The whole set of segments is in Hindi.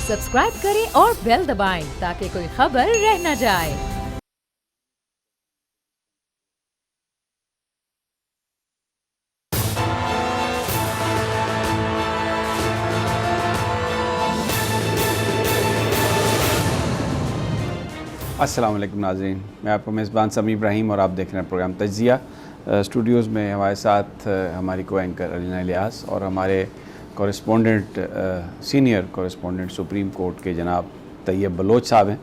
सब्सक्राइब करें और बेल दबाएं ताकि कोई खबर रह न जाए। अस्सलाम वालेकुम नाज़रीन, मैं आपका मेज़बान समी इब्राहिम और आप देख रहे हैं प्रोग्राम तज्ज़िया। स्टूडियोज़ में हमारे साथ हमारी को एंकर अलीना इलियास और हमारे correspondent senior correspondent supreme court के जनाब तैयब बलोच साहब हैं।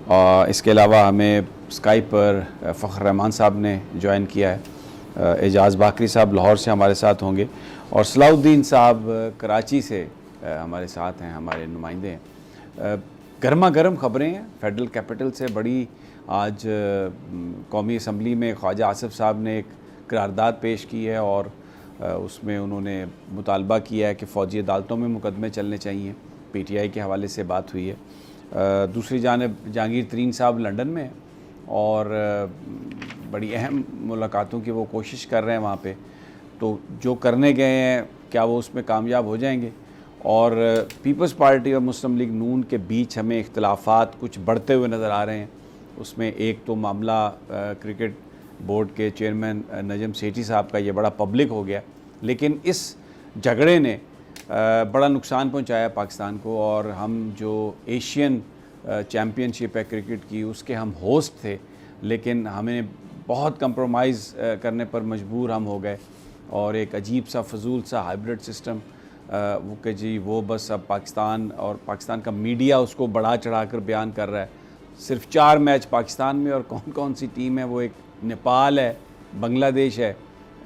और इसके अलावा हमें स्काइप पर फ़ख्र रहमान साहब ने ज्वाइन किया है। एजाज़ बाकरी साहब लाहौर से हमारे साथ होंगे और सलाउद्दीन साहब कराची से हमारे साथ हैं, हमारे नुमाइंदे हैं। गर्मा गर्म ख़बरें हैं फेडरल कैपिटल से। बड़ी आज कौमी असम्बली में ख्वाजा आसिफ साहब ने एक करारदाद पेश की है और उसमें उन्होंने मुतालबा किया है कि फ़ौजी अदालतों में मुकदमे चलने चाहिए। PTI के हवाले से बात हुई है। दूसरी जानिब जहांगीर तरीन साहब लंदन में और बड़ी अहम मुलाकातों की वो कोशिश कर रहे हैं वहाँ पे। तो जो करने गए हैं क्या वो उसमें कामयाब हो जाएंगे? और पीपल्स पार्टी और मुस्लिम लीग नून के बीच हमें इख्तलाफात कुछ बढ़ते हुए नज़र आ रहे हैं। उसमें एक तो मामला क्रिकेट बोर्ड के चेयरमैन नजम सेठी साहब का ये बड़ा पब्लिक हो गया, लेकिन इस झगड़े ने बड़ा नुकसान पहुंचाया पाकिस्तान को। और हम जो एशियन चैम्पियनशिप है क्रिकेट की उसके हम होस्ट थे, लेकिन हमें बहुत कंप्रोमाइज़ करने पर मजबूर हम हो गए और एक अजीब सा फजूल सा हाइब्रिड सिस्टम वो कि जी वो बस अब पाकिस्तान और पाकिस्तान का मीडिया उसको बढ़ा चढ़ा कर बयान कर रहा है। सिर्फ 4 मैच पाकिस्तान में और कौन कौन सी टीम है, वो एक नेपाल है, बांग्लादेश है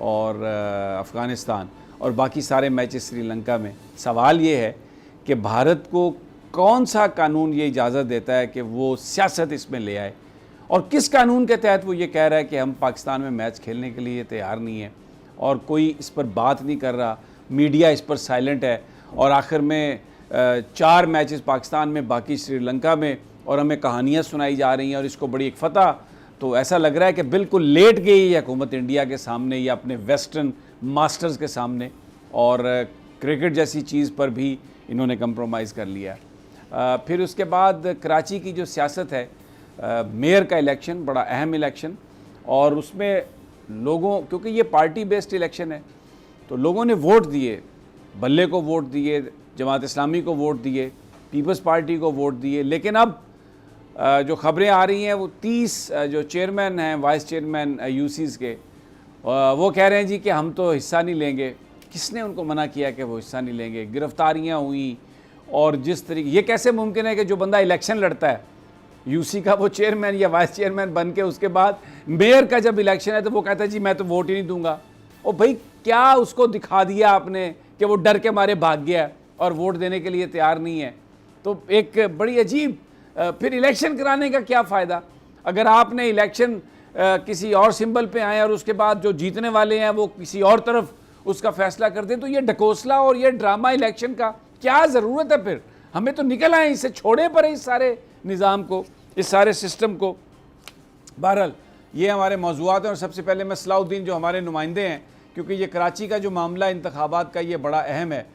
और अफ़गानिस्तान, और बाकी सारे मैचेस श्रीलंका में। सवाल ये है कि भारत को कौन सा कानून ये इजाज़त देता है कि वो सियासत इसमें ले आए, और किस कानून के तहत वो ये कह रहा है कि हम पाकिस्तान में मैच खेलने के लिए तैयार नहीं है और कोई इस पर बात नहीं कर रहा, मीडिया इस पर साइलेंट है। और आखिर में 4 मैचेस पाकिस्तान में, बाकी श्रीलंका में, और हमें कहानियाँ सुनाई जा रही हैं और इसको बड़ी एक फ़तह। तो ऐसा लग रहा है कि बिल्कुल लेट गई है हुकूमत इंडिया के सामने या अपने वेस्टर्न मास्टर्स के सामने, और क्रिकेट जैसी चीज़ पर भी इन्होंने कंप्रोमाइज़ कर लिया। फिर उसके बाद कराची की जो सियासत है, मेयर का इलेक्शन बड़ा अहम इलेक्शन, और उसमें लोगों, क्योंकि ये पार्टी बेस्ड इलेक्शन है तो लोगों ने वोट दिए, बल्ले को वोट दिए, जमात इस्लामी को वोट दिए, पीपल्स पार्टी को वोट दिए। लेकिन अब जो ख़बरें आ रही हैं वो 30 जो चेयरमैन हैं, वाइस चेयरमैन यूसीज़ के, वो कह रहे हैं जी कि हम तो हिस्सा नहीं लेंगे। किसने उनको मना किया कि वो हिस्सा नहीं लेंगे? गिरफ्तारियाँ हुई, और जिस तरीके, ये कैसे मुमकिन है कि जो बंदा इलेक्शन लड़ता है यूसी का, वो चेयरमैन या वाइस चेयरमैन बन के उसके बाद मेयर का जब इलेक्शन है तो वो कहता है जी मैं तो वोट ही नहीं दूंगा। और भाई क्या उसको दिखा दिया आपने कि वो डर के मारे भाग गया और वोट देने के लिए तैयार नहीं है? तो एक बड़ी अजीब, फिर इलेक्शन कराने का क्या फ़ायदा अगर आपने इलेक्शन किसी और सिंबल पे आए और उसके बाद जो जीतने वाले हैं वो किसी और तरफ उसका फैसला कर दें? तो ये ढकोसला और ये ड्रामा इलेक्शन का क्या ज़रूरत है? फिर हमें तो निकल आए, इससे छोड़े पड़े इस सारे निज़ाम को, इस सारे सिस्टम को। बहरहाल ये हमारे मौज़ूआत हैं, और सबसे पहले मैं सलाउद्दीन जो हमारे नुमाइंदे हैं, क्योंकि ये कराची का जो मामला इंतखाबात का ये बड़ा अहम है।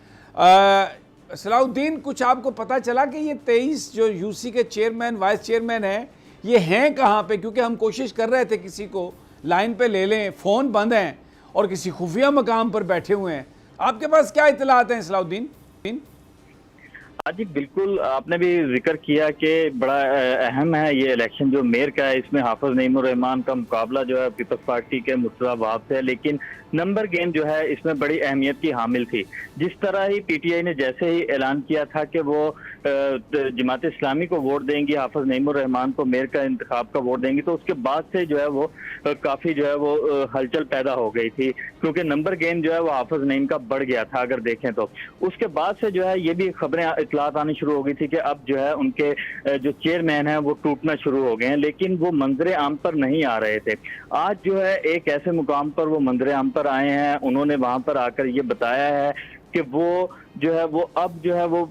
सलाउद्दीन, कुछ आपको पता चला कि ये 23 जो यूसी के चेयरमैन वाइस चेयरमैन हैं ये हैं कहाँ पे? क्योंकि हम कोशिश कर रहे थे किसी को लाइन पे ले लें, फ़ोन बंद हैं और किसी खुफिया मकाम पर बैठे हुए हैं। आपके पास क्या इत्तलात हैं सलाउद्दीन? हाँ जी, बिल्कुल, आपने भी जिक्र किया कि बड़ा अहम है ये इलेक्शन जो मेयर का है। इसमें हाफिज नईमुर रहमान का मुकाबला जो है पीपल्स पार्टी के मुर्तज़ा वहाब से है, लेकिन नंबर गेम जो है इसमें बड़ी अहमियत की हामिल थी। जिस तरह ही PTI ने जैसे ही ऐलान किया था कि वो जमात इस्लामी को वोट देंगी, हाफिज नईमुर रहमान को मेयर का इंतखाब का वोट देंगी, तो उसके बाद से जो है वो काफ़ी जो है वो हलचल पैदा हो गई थी, क्योंकि नंबर गेम जो है वो हाफिज नईम का बढ़ गया था अगर देखें तो। उसके बाद से जो है ये भी खबरें इतलात आनी शुरू हो गई थी कि अब जो है उनके जो चेयरमैन हैं वो टूटना शुरू हो गए हैं, लेकिन वो मंजर आम पर नहीं आ रहे थे। आज जो है एक ऐसे मुकाम पर वो मंजर आम पर आए हैं, उन्होंने वहां पर आकर ये बताया है कि वो जो है वो अब जो है वो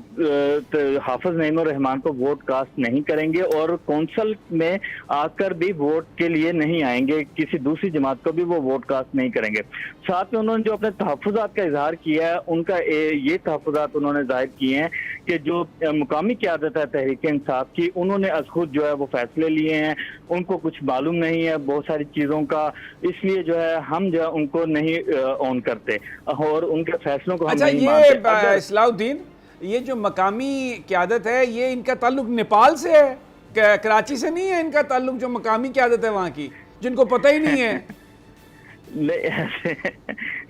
हाफिज नईम रहमान को वोट कास्ट नहीं करेंगे और कौंसल में आकर भी वोट के लिए नहीं आएंगे, किसी दूसरी जमात को भी वो वोट कास्ट नहीं करेंगे। साथ में उन्होंने जो अपने तहफ़्फ़ुज़ात का इजहार किया है, उनका ये तहफ़्फ़ुज़ात उन्होंने जाहिर किए हैं कि जो मुकामी क़यादत है तहरीक इंसाफ की, उन्होंने अज़ खुद जो है वो फैसले लिए हैं, उनको कुछ मालूम नहीं है बहुत सारी चीज़ों का, इसलिए जो है हम जो है उनको नहीं ऑन करते और उनके फैसलों को हम अच्छा, नहीं मानते। इस्लाउद्दीन, ये जो मकामी क़यादत है ये इनका ताल्लुक नेपाल से है, कराची से नहीं है इनका ताल्लुक? जो मकामी क़यादत है वहाँ की, जिनको पता ही नहीं है।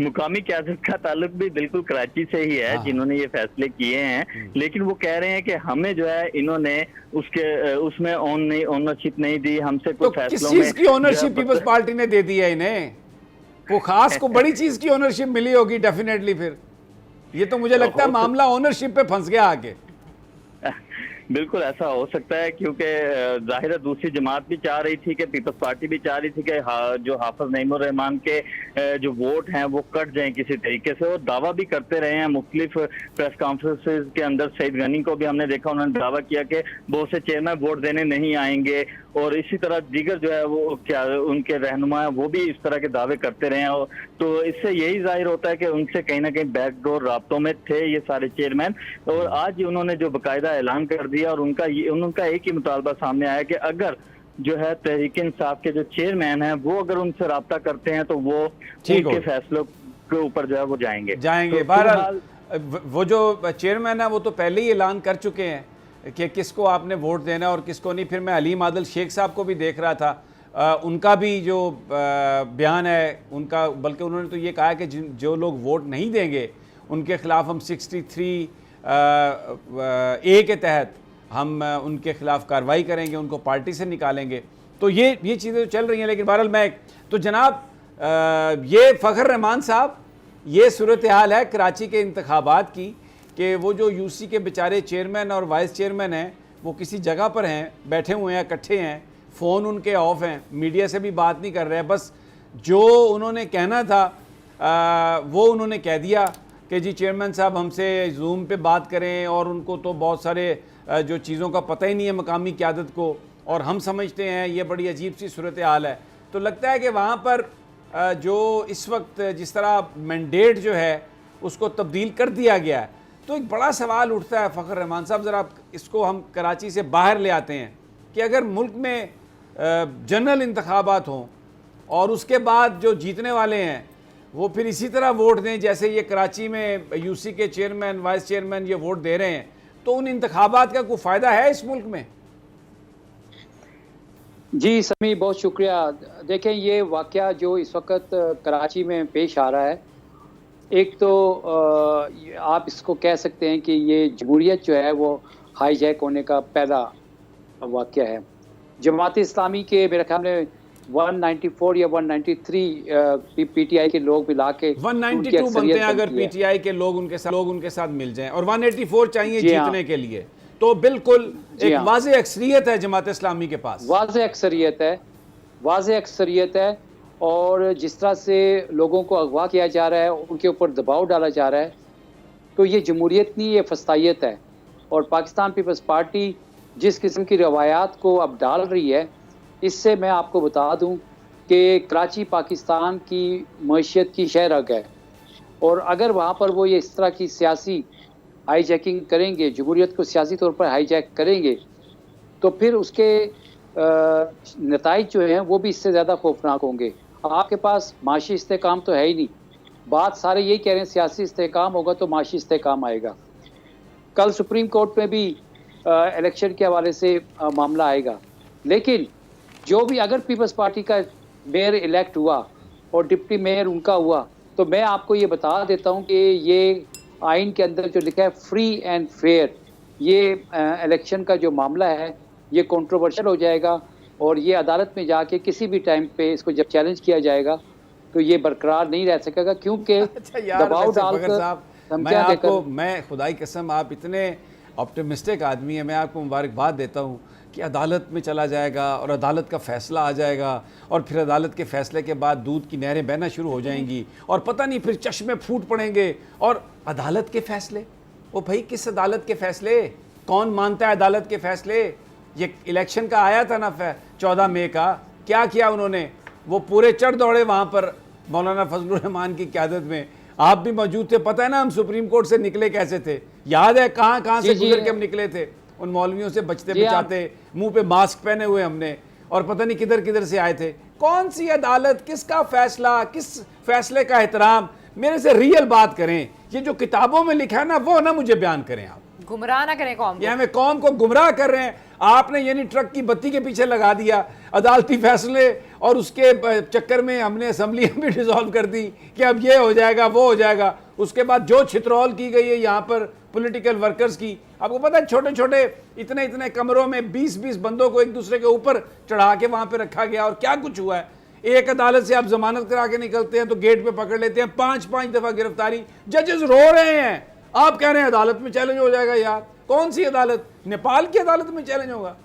मुकामी क़यादत का ताल्लुक भी बिल्कुल कराची से ही है, जिन्होंने ये फैसले किए हैं, लेकिन वो कह रहे हैं कि हमें जो है इन्होंने उसमें ओनरशिप नहीं दी, हमसे तो कुछ किस फैसलों चीज में की ओनरशिप पीपल्स पार्टी ने दे दी है इन्हें? को खास को बड़ी चीज की ओनरशिप मिली होगी डेफिनेटली। फिर ये तो मुझे लगता है मामला ओनरशिप पे फंस गया आगे। बिल्कुल ऐसा हो सकता है, क्योंकि जाहिर है दूसरी जमात भी चाह रही थी कि पीपल्स पार्टी भी चाह रही थी कि जो हाफिज नईम रहमान के जो वोट हैं वो कट जाएं किसी तरीके से, और दावा भी करते रहे हैं मुख्तलिफ प्रेस कॉन्फ्रेंसेज के अंदर। सईद गनी को भी हमने देखा, उन्होंने दावा किया कि बहुत से चेयरमैन वोट देने नहीं आएंगे, और इसी तरह दीगर जो है वो क्या उनके रहनुमा है वो भी इस तरह के दावे करते रहे हैं। तो इससे यही जाहिर होता है कि उनसे कहीं ना कहीं बैकडोर राब्तों में थे ये सारे चेयरमैन, और आज उन्होंने जो बाकायदा ऐलान कर दिया और उनका एक ही मुतालबा सामने आया कि अगर जो है तहरीक इंसाफ के जो चेयरमैन हैं वो अगर उनसे राब्ता करते हैं तो वो उनके फैसलों के ऊपर जो है वो जाएंगे। तो बहरहाल वो जो चेयरमैन है वो तो पहले ही ऐलान कर चुके हैं कि किसको आपने वोट देना और किसको नहीं। फिर मैं अलीम आदिल शेख साहब को भी देख रहा था, उनका भी जो बयान है उनका, बल्कि उन्होंने तो ये कहा कि जो लोग वोट नहीं देंगे उनके ख़िलाफ़ हम 63 ए के तहत हम उनके ख़िलाफ़ कार्रवाई करेंगे, उनको पार्टी से निकालेंगे। तो ये चीज़ें तो चल रही हैं। लेकिन बहरहाल मैं तो जनाब ये फ़खर रहमान साहब, ये सूरत हाल है कराची के इंतखाबात की कि वो जो यूसी के बेचारे चेयरमैन और वाइस चेयरमैन हैं वो किसी जगह पर हैं, बैठे हुए हैं, इकट्ठे हैं, फ़ोन उनके ऑफ हैं, मीडिया से भी बात नहीं कर रहे हैं, बस जो उन्होंने कहना था वो उन्होंने कह दिया कि जी चेयरमैन साहब हमसे जूम पे बात करें, और उनको तो बहुत सारे जो चीज़ों का पता ही नहीं है मकामी क़यादत को, और हम समझते हैं ये बड़ी अजीब सी सूरत हाल है। तो लगता है कि वहाँ पर जो इस वक्त जिस तरह मैंडेट जो है उसको तब्दील कर दिया गया है, तो एक बड़ा सवाल उठता है फ़खर रहमान साहब, ज़रा इसको हम कराची से बाहर ले आते हैं कि अगर मुल्क में जनरल इंतखाबात हों और उसके बाद जो जीतने वाले हैं वो फिर इसी तरह वोट दें जैसे ये कराची में यूसी के चेयरमैन वाइस चेयरमैन ये वोट दे रहे हैं, तो उन इंतखाबात का कोई फ़ायदा है इस मुल्क में? जी समी, बहुत शुक्रिया। देखें, ये वाक़या जो इस वक्त कराची में पेश आ रहा है, एक तो आप इसको कह सकते हैं कि ये जमहूरियत जो है वो हाईजैक होने का पहला वाक़या है। जमात इस्लामी के मेरे ख्याल में 194 या 193 पीटीआई के लोग मिला के 192 बनते हैं अगर पीटीआई के लोग उनके साथ मिल जाएं, और 184 चाहिए जीतने के लिए। तो बिल्कुल एक वाज़े अक्सरियत है जमात इस्लामी के पास, वाज़े अक्सरियत है। और जिस तरह से लोगों को अगवा किया जा रहा है, उनके ऊपर दबाव डाला जा रहा है, तो ये जमहूरियत नहीं, ये फस्तायत है। और पाकिस्तान पीपल्स पार्टी जिस किस्म की रवायात को अब डाल रही है, इससे मैं आपको बता दूं कि कराची पाकिस्तान की मईशत की शहरग है, और अगर वहाँ पर वो ये इस तरह की सियासी हाईजैकिंग करेंगे, जमहूरियत को सियासी तौर पर हाईजैक करेंगे, तो फिर उसके नताइज जो हैं वो भी इससे ज़्यादा खौफनाक होंगे। आपके पास माशी इस्तेकाम तो है ही नहीं, बात सारे यही कह रहे हैं सियासी इस्तेकाम होगा तो माशी इस्तेकाम आएगा। कल सुप्रीम कोर्ट में भी इलेक्शन के हवाले से मामला आएगा, लेकिन जो भी अगर पीपल्स पार्टी का मेयर इलेक्ट हुआ और डिप्टी मेयर उनका हुआ, तो मैं आपको ये बता देता हूँ कि ये आइन के अंदर जो लिखा है फ्री एंड फेयर, ये इलेक्शन का जो मामला है ये कंट्रोवर्शियल हो जाएगा, और ये अदालत में जाके किसी भी टाइम पे इसको जब चैलेंज किया जाएगा तो ये बरकरार नहीं रह सकेगा, क्योंकि दबाव डालकर मैं खुदाई कसम, आप इतने ऑप्टिमिस्टिक आदमी है, मैं आपको मुबारकबाद देता हूँ कि अदालत में चला जाएगा और अदालत का फ़ैसला आ जाएगा, और फिर अदालत के फ़ैसले के बाद दूध की नहरें बहना शुरू हो जाएंगी, और पता नहीं फिर चश्मे फूट पड़ेंगे। और अदालत के फ़ैसले वो भाई किस अदालत के फैसले, कौन मानता है अदालत के फैसले? ये इलेक्शन का आया था ना 14 मई का, क्या किया उन्होंने? वो पूरे चढ़ दौड़े वहाँ पर मौलाना फजलुर रहमान की क़यादत में, आप भी मौजूद थे। पता है ना हम सुप्रीम कोर्ट से निकले कैसे थे, याद है कहाँ कहाँ से गुजर के हम निकले थे, उन मौलवियों से बचते बचाते, मुंह पे मास्क पहने हुए हमने, और पता नहीं किधर किधर से आए थे। कौन सी अदालत, किसका फैसला, किस फैसले का एहतराम? मेरे से रियल बात करें, ये जो किताबों में लिखा है ना वो ना मुझे बयान करें आप, गुमराह ना करें कौम को। ये हमें कौम को गुमराह कर रहे हैं आपने, यानी ट्रक की बत्ती के पीछे लगा दिया अदालती फैसले, और उसके चक्कर में हमने असम्बली भी डिसॉल्व कर दी कि अब ये हो जाएगा वो हो जाएगा। उसके बाद जो छितरौल की गई है यहाँ पर पॉलिटिकल वर्कर्स की, आपको पता है छोटे छोटे इतने इतने कमरों में 20-20 बंदों को एक दूसरे के ऊपर चढ़ा के वहाँ पे रखा गया, और क्या कुछ हुआ है। एक अदालत से आप जमानत करा के निकलते हैं तो गेट पे पकड़ लेते हैं, 5-5 दफा गिरफ्तारी, जजेस रो रहे हैं, आप कह रहे हैं अदालत में चैलेंज हो जाएगा। यार कौन सी अदालत? नेपाल की अदालत में चैलेंज होगा?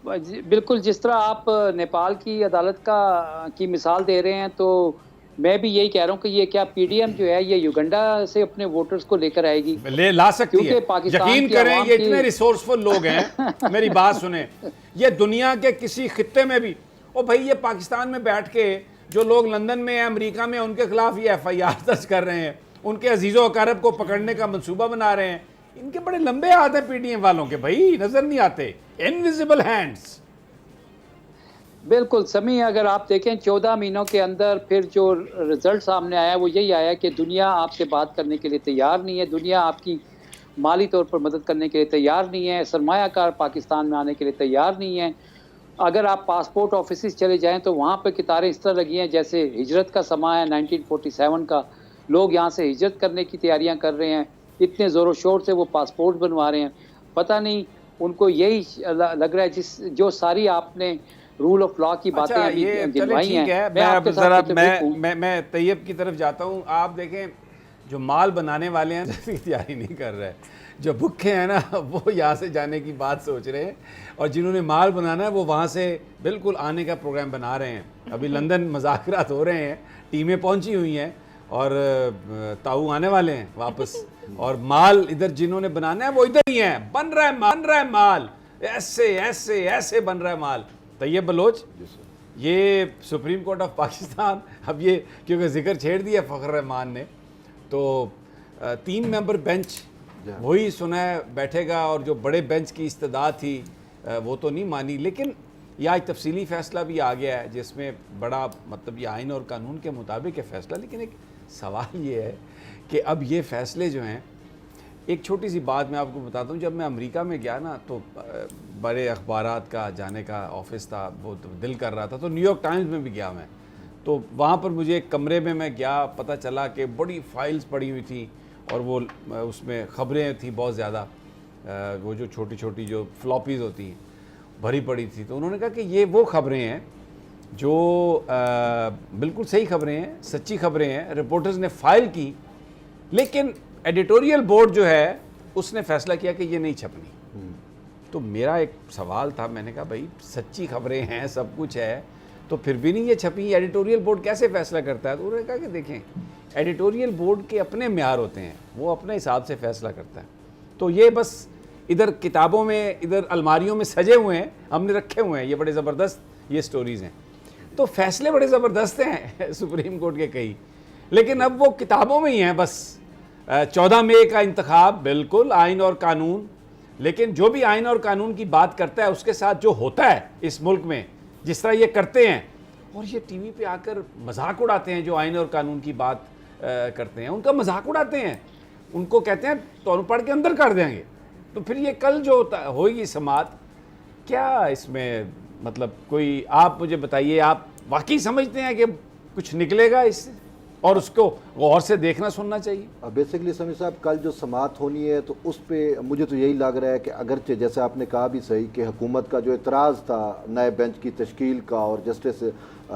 बिल्कुल, जिस तरह आप नेपाल की अदालत की मिसाल दे रहे हैं, तो मैं भी यही कह रहा हूँ कि ये क्या पीडीएम जो है ये युगांडा से अपने वोटर्स को लेकर आएगी? ला सकती है, यकीन करें, ये इतने रिसोर्सफुल लोग हैं। मेरी बात सुने, ये दुनिया के किसी खित्ते में भी, ओ भाई ये पाकिस्तान में बैठ के जो लोग लंदन में है, अमेरिका में, उनके खिलाफ ये FIR दर्ज कर रहे हैं, उनके अजीज़ों अकारब को पकड़ने का मंसूबा बना रहे हैं। इनके बड़े लंबे हाथ हैं पीडीएम वालों के, भाई नजर नहीं आते, इनविजिबल हैंड्स। बिल्कुल समी, अगर आप देखें 14 महीनों के अंदर फिर जो रिजल्ट सामने आया वो यही आया कि दुनिया आपसे बात करने के लिए तैयार नहीं है, दुनिया आपकी माली तौर पर मदद करने के लिए तैयार नहीं है, सरमायाकार पाकिस्तान में आने के लिए तैयार नहीं है। अगर आप पासपोर्ट ऑफिस चले जाएं तो वहाँ पर कितारें इस तरह लगी हैं जैसे हिजरत का समा है 1947 का, लोग यहाँ से हिजरत करने की तैयारियाँ कर रहे हैं, इतने ज़ोरों शोर से वो पासपोर्ट बनवा रहे हैं। पता नहीं उनको यही लग रहा है जो सारी आपने रूल ऑफ लॉ की बातें ये गिनवाई हैं। मैं तैयब की तरफ जाता हूँ। आप देखें जो माल बनाने वाले हैं तैयारी नहीं कर रहे हैं, जो भुक्खे हैं ना वो यहाँ से जाने की बात सोच रहे हैं, और जिन्होंने माल बनाना है वो वहाँ से बिल्कुल आने का प्रोग्राम बना रहे हैं। अभी लंदन मुज़ाकरात हो रहे हैं, टीमें पहुँची हुई हैं और ताऊ आने वाले हैं वापस, और माल इधर जिन्होंने बनाना है वो इधर ही है, बन रहा है माल, ऐसे ऐसे ऐसे बन रहा है माल। तैयब बलोच, ये सुप्रीम कोर्ट ऑफ पाकिस्तान, अब ये क्योंकि जिक्र छेड़ दिया फ़खर रहमान ने, तो 3 मेंबर बेंच वही सुना है बैठेगा, और जो बड़े बेंच की इस्तदाद थी वो तो नहीं मानी। लेकिन यह आज तफसीली फ़ैसला भी आ गया है जिसमें बड़ा मतलब ये आइन और कानून के मुताबिक है फ़ैसला। लेकिन एक सवाल ये है कि अब ये फ़ैसले जो हैं, एक छोटी सी बात मैं आपको बताता हूँ। जब मैं अमेरिका में गया ना तो बड़े अखबारात का जाने का ऑफिस था, बहुत दिल कर रहा था, तो न्यूयॉर्क टाइम्स में भी गया मैं। तो वहाँ पर मुझे एक कमरे में मैं गया, पता चला कि बड़ी फाइल्स पड़ी हुई थी, और वो उसमें ख़बरें थी बहुत ज़्यादा, वो जो छोटी छोटी जो फ्लॉपीज़ होती हैं भरी पड़ी थी। तो उन्होंने कहा कि ये वो ख़बरें हैं जो बिल्कुल सही ख़बरें हैं, सच्ची ख़बरें हैं, रिपोर्टर्स ने फ़ाइल की, लेकिन एडिटोरियल बोर्ड जो है उसने फ़ैसला किया कि ये नहीं छपनी। तो मेरा एक सवाल था, मैंने कहा भाई सच्ची ख़बरें हैं, सब कुछ है, तो फिर भी नहीं ये छपी, एडिटोरियल बोर्ड कैसे फ़ैसला करता है? तो उन्होंने कहा कि देखें एडिटोरियल बोर्ड के अपने म्यार होते हैं, वो अपने हिसाब से फ़ैसला करता है। तो ये बस इधर किताबों में, इधर अलमारियों में सजे हुए हैं, हमने रखे हुए हैं, ये बड़े ज़बरदस्त ये स्टोरीज़ हैं। तो फ़ैसले बड़े ज़बरदस्त हैं सुप्रीम कोर्ट के कई, लेकिन अब वो किताबों में ही हैं बस। 14 मई का इंतखाब बिल्कुल आइन और कानून, लेकिन जो भी आइन और कानून की बात करता है उसके साथ जो होता है इस मुल्क में, जिस तरह ये करते हैं, और ये टीवी पे आकर मजाक उड़ाते हैं, जो आइन और कानून की बात करते हैं उनका मजाक उड़ाते हैं, उनको कहते हैं तो पढ़ के अंदर कर देंगे। तो फिर ये कल जो होगी समात, क्या इसमें मतलब कोई, आप मुझे बताइए, आप वाकई समझते हैं कि कुछ निकलेगा इससे, और उसको गौर से देखना सुनना चाहिए? बेसिकली समी साहब, कल जो समात होनी है तो उस पर मुझे तो यही लग रहा है कि अगरचे जैसे आपने कहा भी सही कि हुकूमत का जो एतराज़ था नए बेंच की तश्कील का, और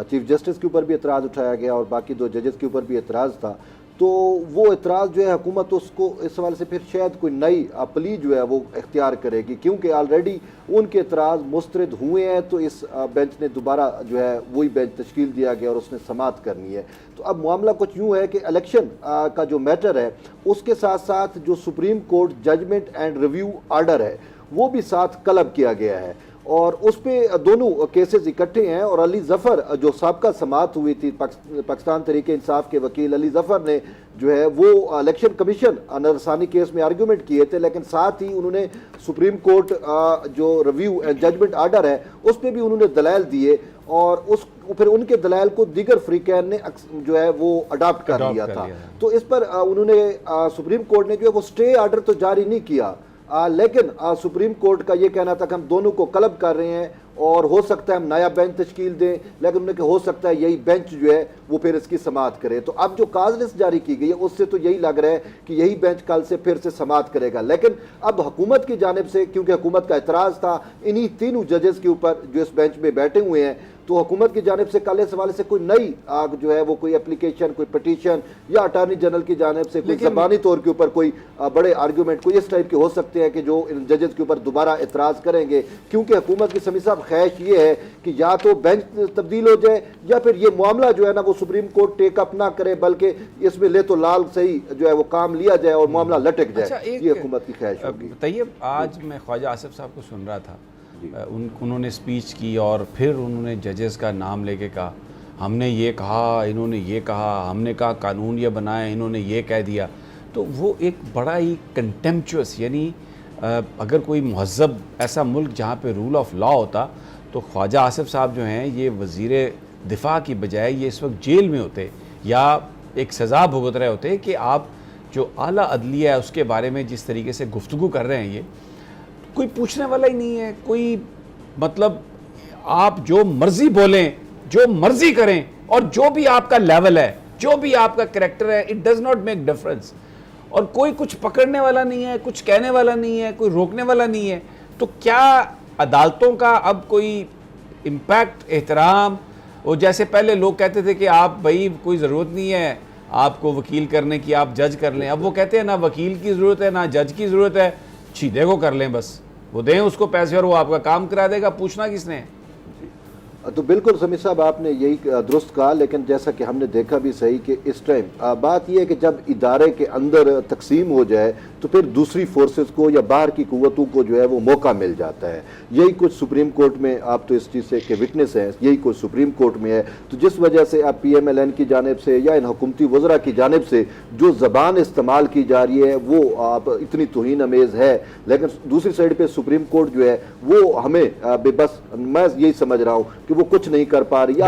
चीफ जस्टिस के ऊपर भी एतराज़ उठाया गया और बाकी 2 जजेस के ऊपर भी एतराज़ था, तो वो एतराज़ जो है हुकूमत उसको इस हवाले से फिर शायद कोई नई प्ली जो है वो इख्तियार करेगी, क्योंकि ऑलरेडी उनके एतराज़ मुस्तरद हुए हैं। तो इस बेंच ने दोबारा जो है वही बेंच तश्कील दिया गया और उसने समाअत करनी है। तो अब मामला कुछ यूँ है कि इलेक्शन का जो मैटर है उसके साथ साथ जो supreme court judgment and review order है वो भी साथ क्लब किया गया है और उस पर दोनों केसेस इकट्ठे हैं। और अली जफ़र जो साबका समाअत हुई थी, पाकिस्तान तहरीक इंसाफ के वकील अली जफ़र ने जो है वो इलेक्शन कमीशन नरसानी केस में आर्गूमेंट किए थे, लेकिन साथ ही उन्होंने सुप्रीम कोर्ट जो रिव्यू एंड जजमेंट आर्डर है उस पर भी उन्होंने दलाइल दिए और उस फिर उनके दलाइल को दीगर फ्रीकैन ने जो है वो अडॉप्ट कर लिया था। तो इस पर उन्होंने सुप्रीम कोर्ट ने जो है वो स्टे आर्डर तो जारी नहीं किया, लेकिन सुप्रीम कोर्ट का ये कहना था कि हम दोनों को क्लब कर रहे हैं और हो सकता है हम नया बेंच तश्कील दें, लेकिन उन्होंने कहा हो सकता है यही बेंच जो है वो फिर इसकी समाअत करे। तो अब जो काज लिस्ट जारी की गई है उससे तो यही लग रहा है कि यही बेंच कल से फिर से समाअत करेगा। लेकिन अब हुकूमत की जानिब से, क्योंकि हुकूमत का एतराज़ था इन्हीं तीनों जजेस के ऊपर जो इस बेंच में बैठे हुए हैं, तो हुकूमत की जानिब से कल इस हवाले से कोई नई जो है वो कोई एप्लीकेशन, कोई पटिशन या अटार्नी जनरल की जानिब से कोई ज़बानी तौर के ऊपर कोई बड़े आर्गूमेंट कोई इस टाइप के हो सकते हैं कि जो इन जजेस के ऊपर दोबारा एतराज़ करेंगे। क्योंकि हुकूमत की समी साहब ख्वाहिश ये है कि या तो बेंच तब्दील हो जाए या फिर ये मामला जो है ना वो सुप्रीम कोर्ट टेकअप ना करे, बल्कि इसमें ले तो लाल सही जो है वो काम लिया जाए और मामला लटक जाए। ये हुकूमत की ख्वाहिश होगी। तैयब, आज मैं ख्वाजा आसिफ साहब को सुन रहा था, उन्होंने स्पीच की और फिर उन्होंने जजेस का नाम लेके कहा हमने ये कहा, इन्होंने ये कहा, हमने कहा कानून ये बनाया, इन्होंने ये कह दिया। तो वो एक बड़ा ही कंटेम्पचुअस, यानी अगर कोई महज़ब ऐसा मुल्क जहाँ पे रूल ऑफ लॉ होता तो ख्वाजा आसिफ साहब जो हैं ये वज़ीर दिफा की बजाय ये इस वक्त जेल में होते या एक सज़ा भुगत रहे होते कि आप जो आला अदलिया है उसके बारे में जिस तरीके से गुफ्तगू कर रहे हैं, ये कोई पूछने वाला ही नहीं है। कोई मतलब आप जो मर्जी बोलें, जो मर्जी करें और जो भी आपका लेवल है, जो भी आपका करैक्टर है, it does not make difference. और कोई कुछ पकड़ने वाला नहीं है, कुछ कहने वाला नहीं है, कोई रोकने वाला नहीं है। तो क्या अदालतों का अब कोई इम्पैक्ट, एहतराम, वो जैसे पहले लोग कहते थे कि आप भाई कोई ज़रूरत नहीं है आपको वकील करने की, आप जज कर लें। अब वो कहते हैं ना वकील की ज़रूरत है ना जज की ज़रूरत है, सीधे को कर लें, बस वो दें उसको पैसे और वो आपका काम करा देगा, पूछना किसने है। तो बिल्कुल समी साहब आपने यही दुरुस्त कहा, लेकिन जैसा कि हमने देखा भी सही कि इस टाइम बात यह है कि जब इदारे के अंदर तकसीम हो जाए तो फिर दूसरी फोर्सेस को या बाहर की कुव्वतों को जो है वो मौका मिल जाता है। यही कुछ सुप्रीम कोर्ट में, आप तो इस चीज़ से के विटनेस हैं, यही कुछ सुप्रीम कोर्ट में है। तो जिस वजह से अब PMLN की जानिब से या इन हुकूमती वज़रा की जानिब से जो ज़बान इस्तेमाल की जा रही है वो आप इतनी तौहीन अमेज़ है, लेकिन दूसरी साइड पर सुप्रीम कोर्ट जो है वो हमें बेबस, मैं यही समझ रहा हूँ कि वो कुछ नहीं कर पा रही, या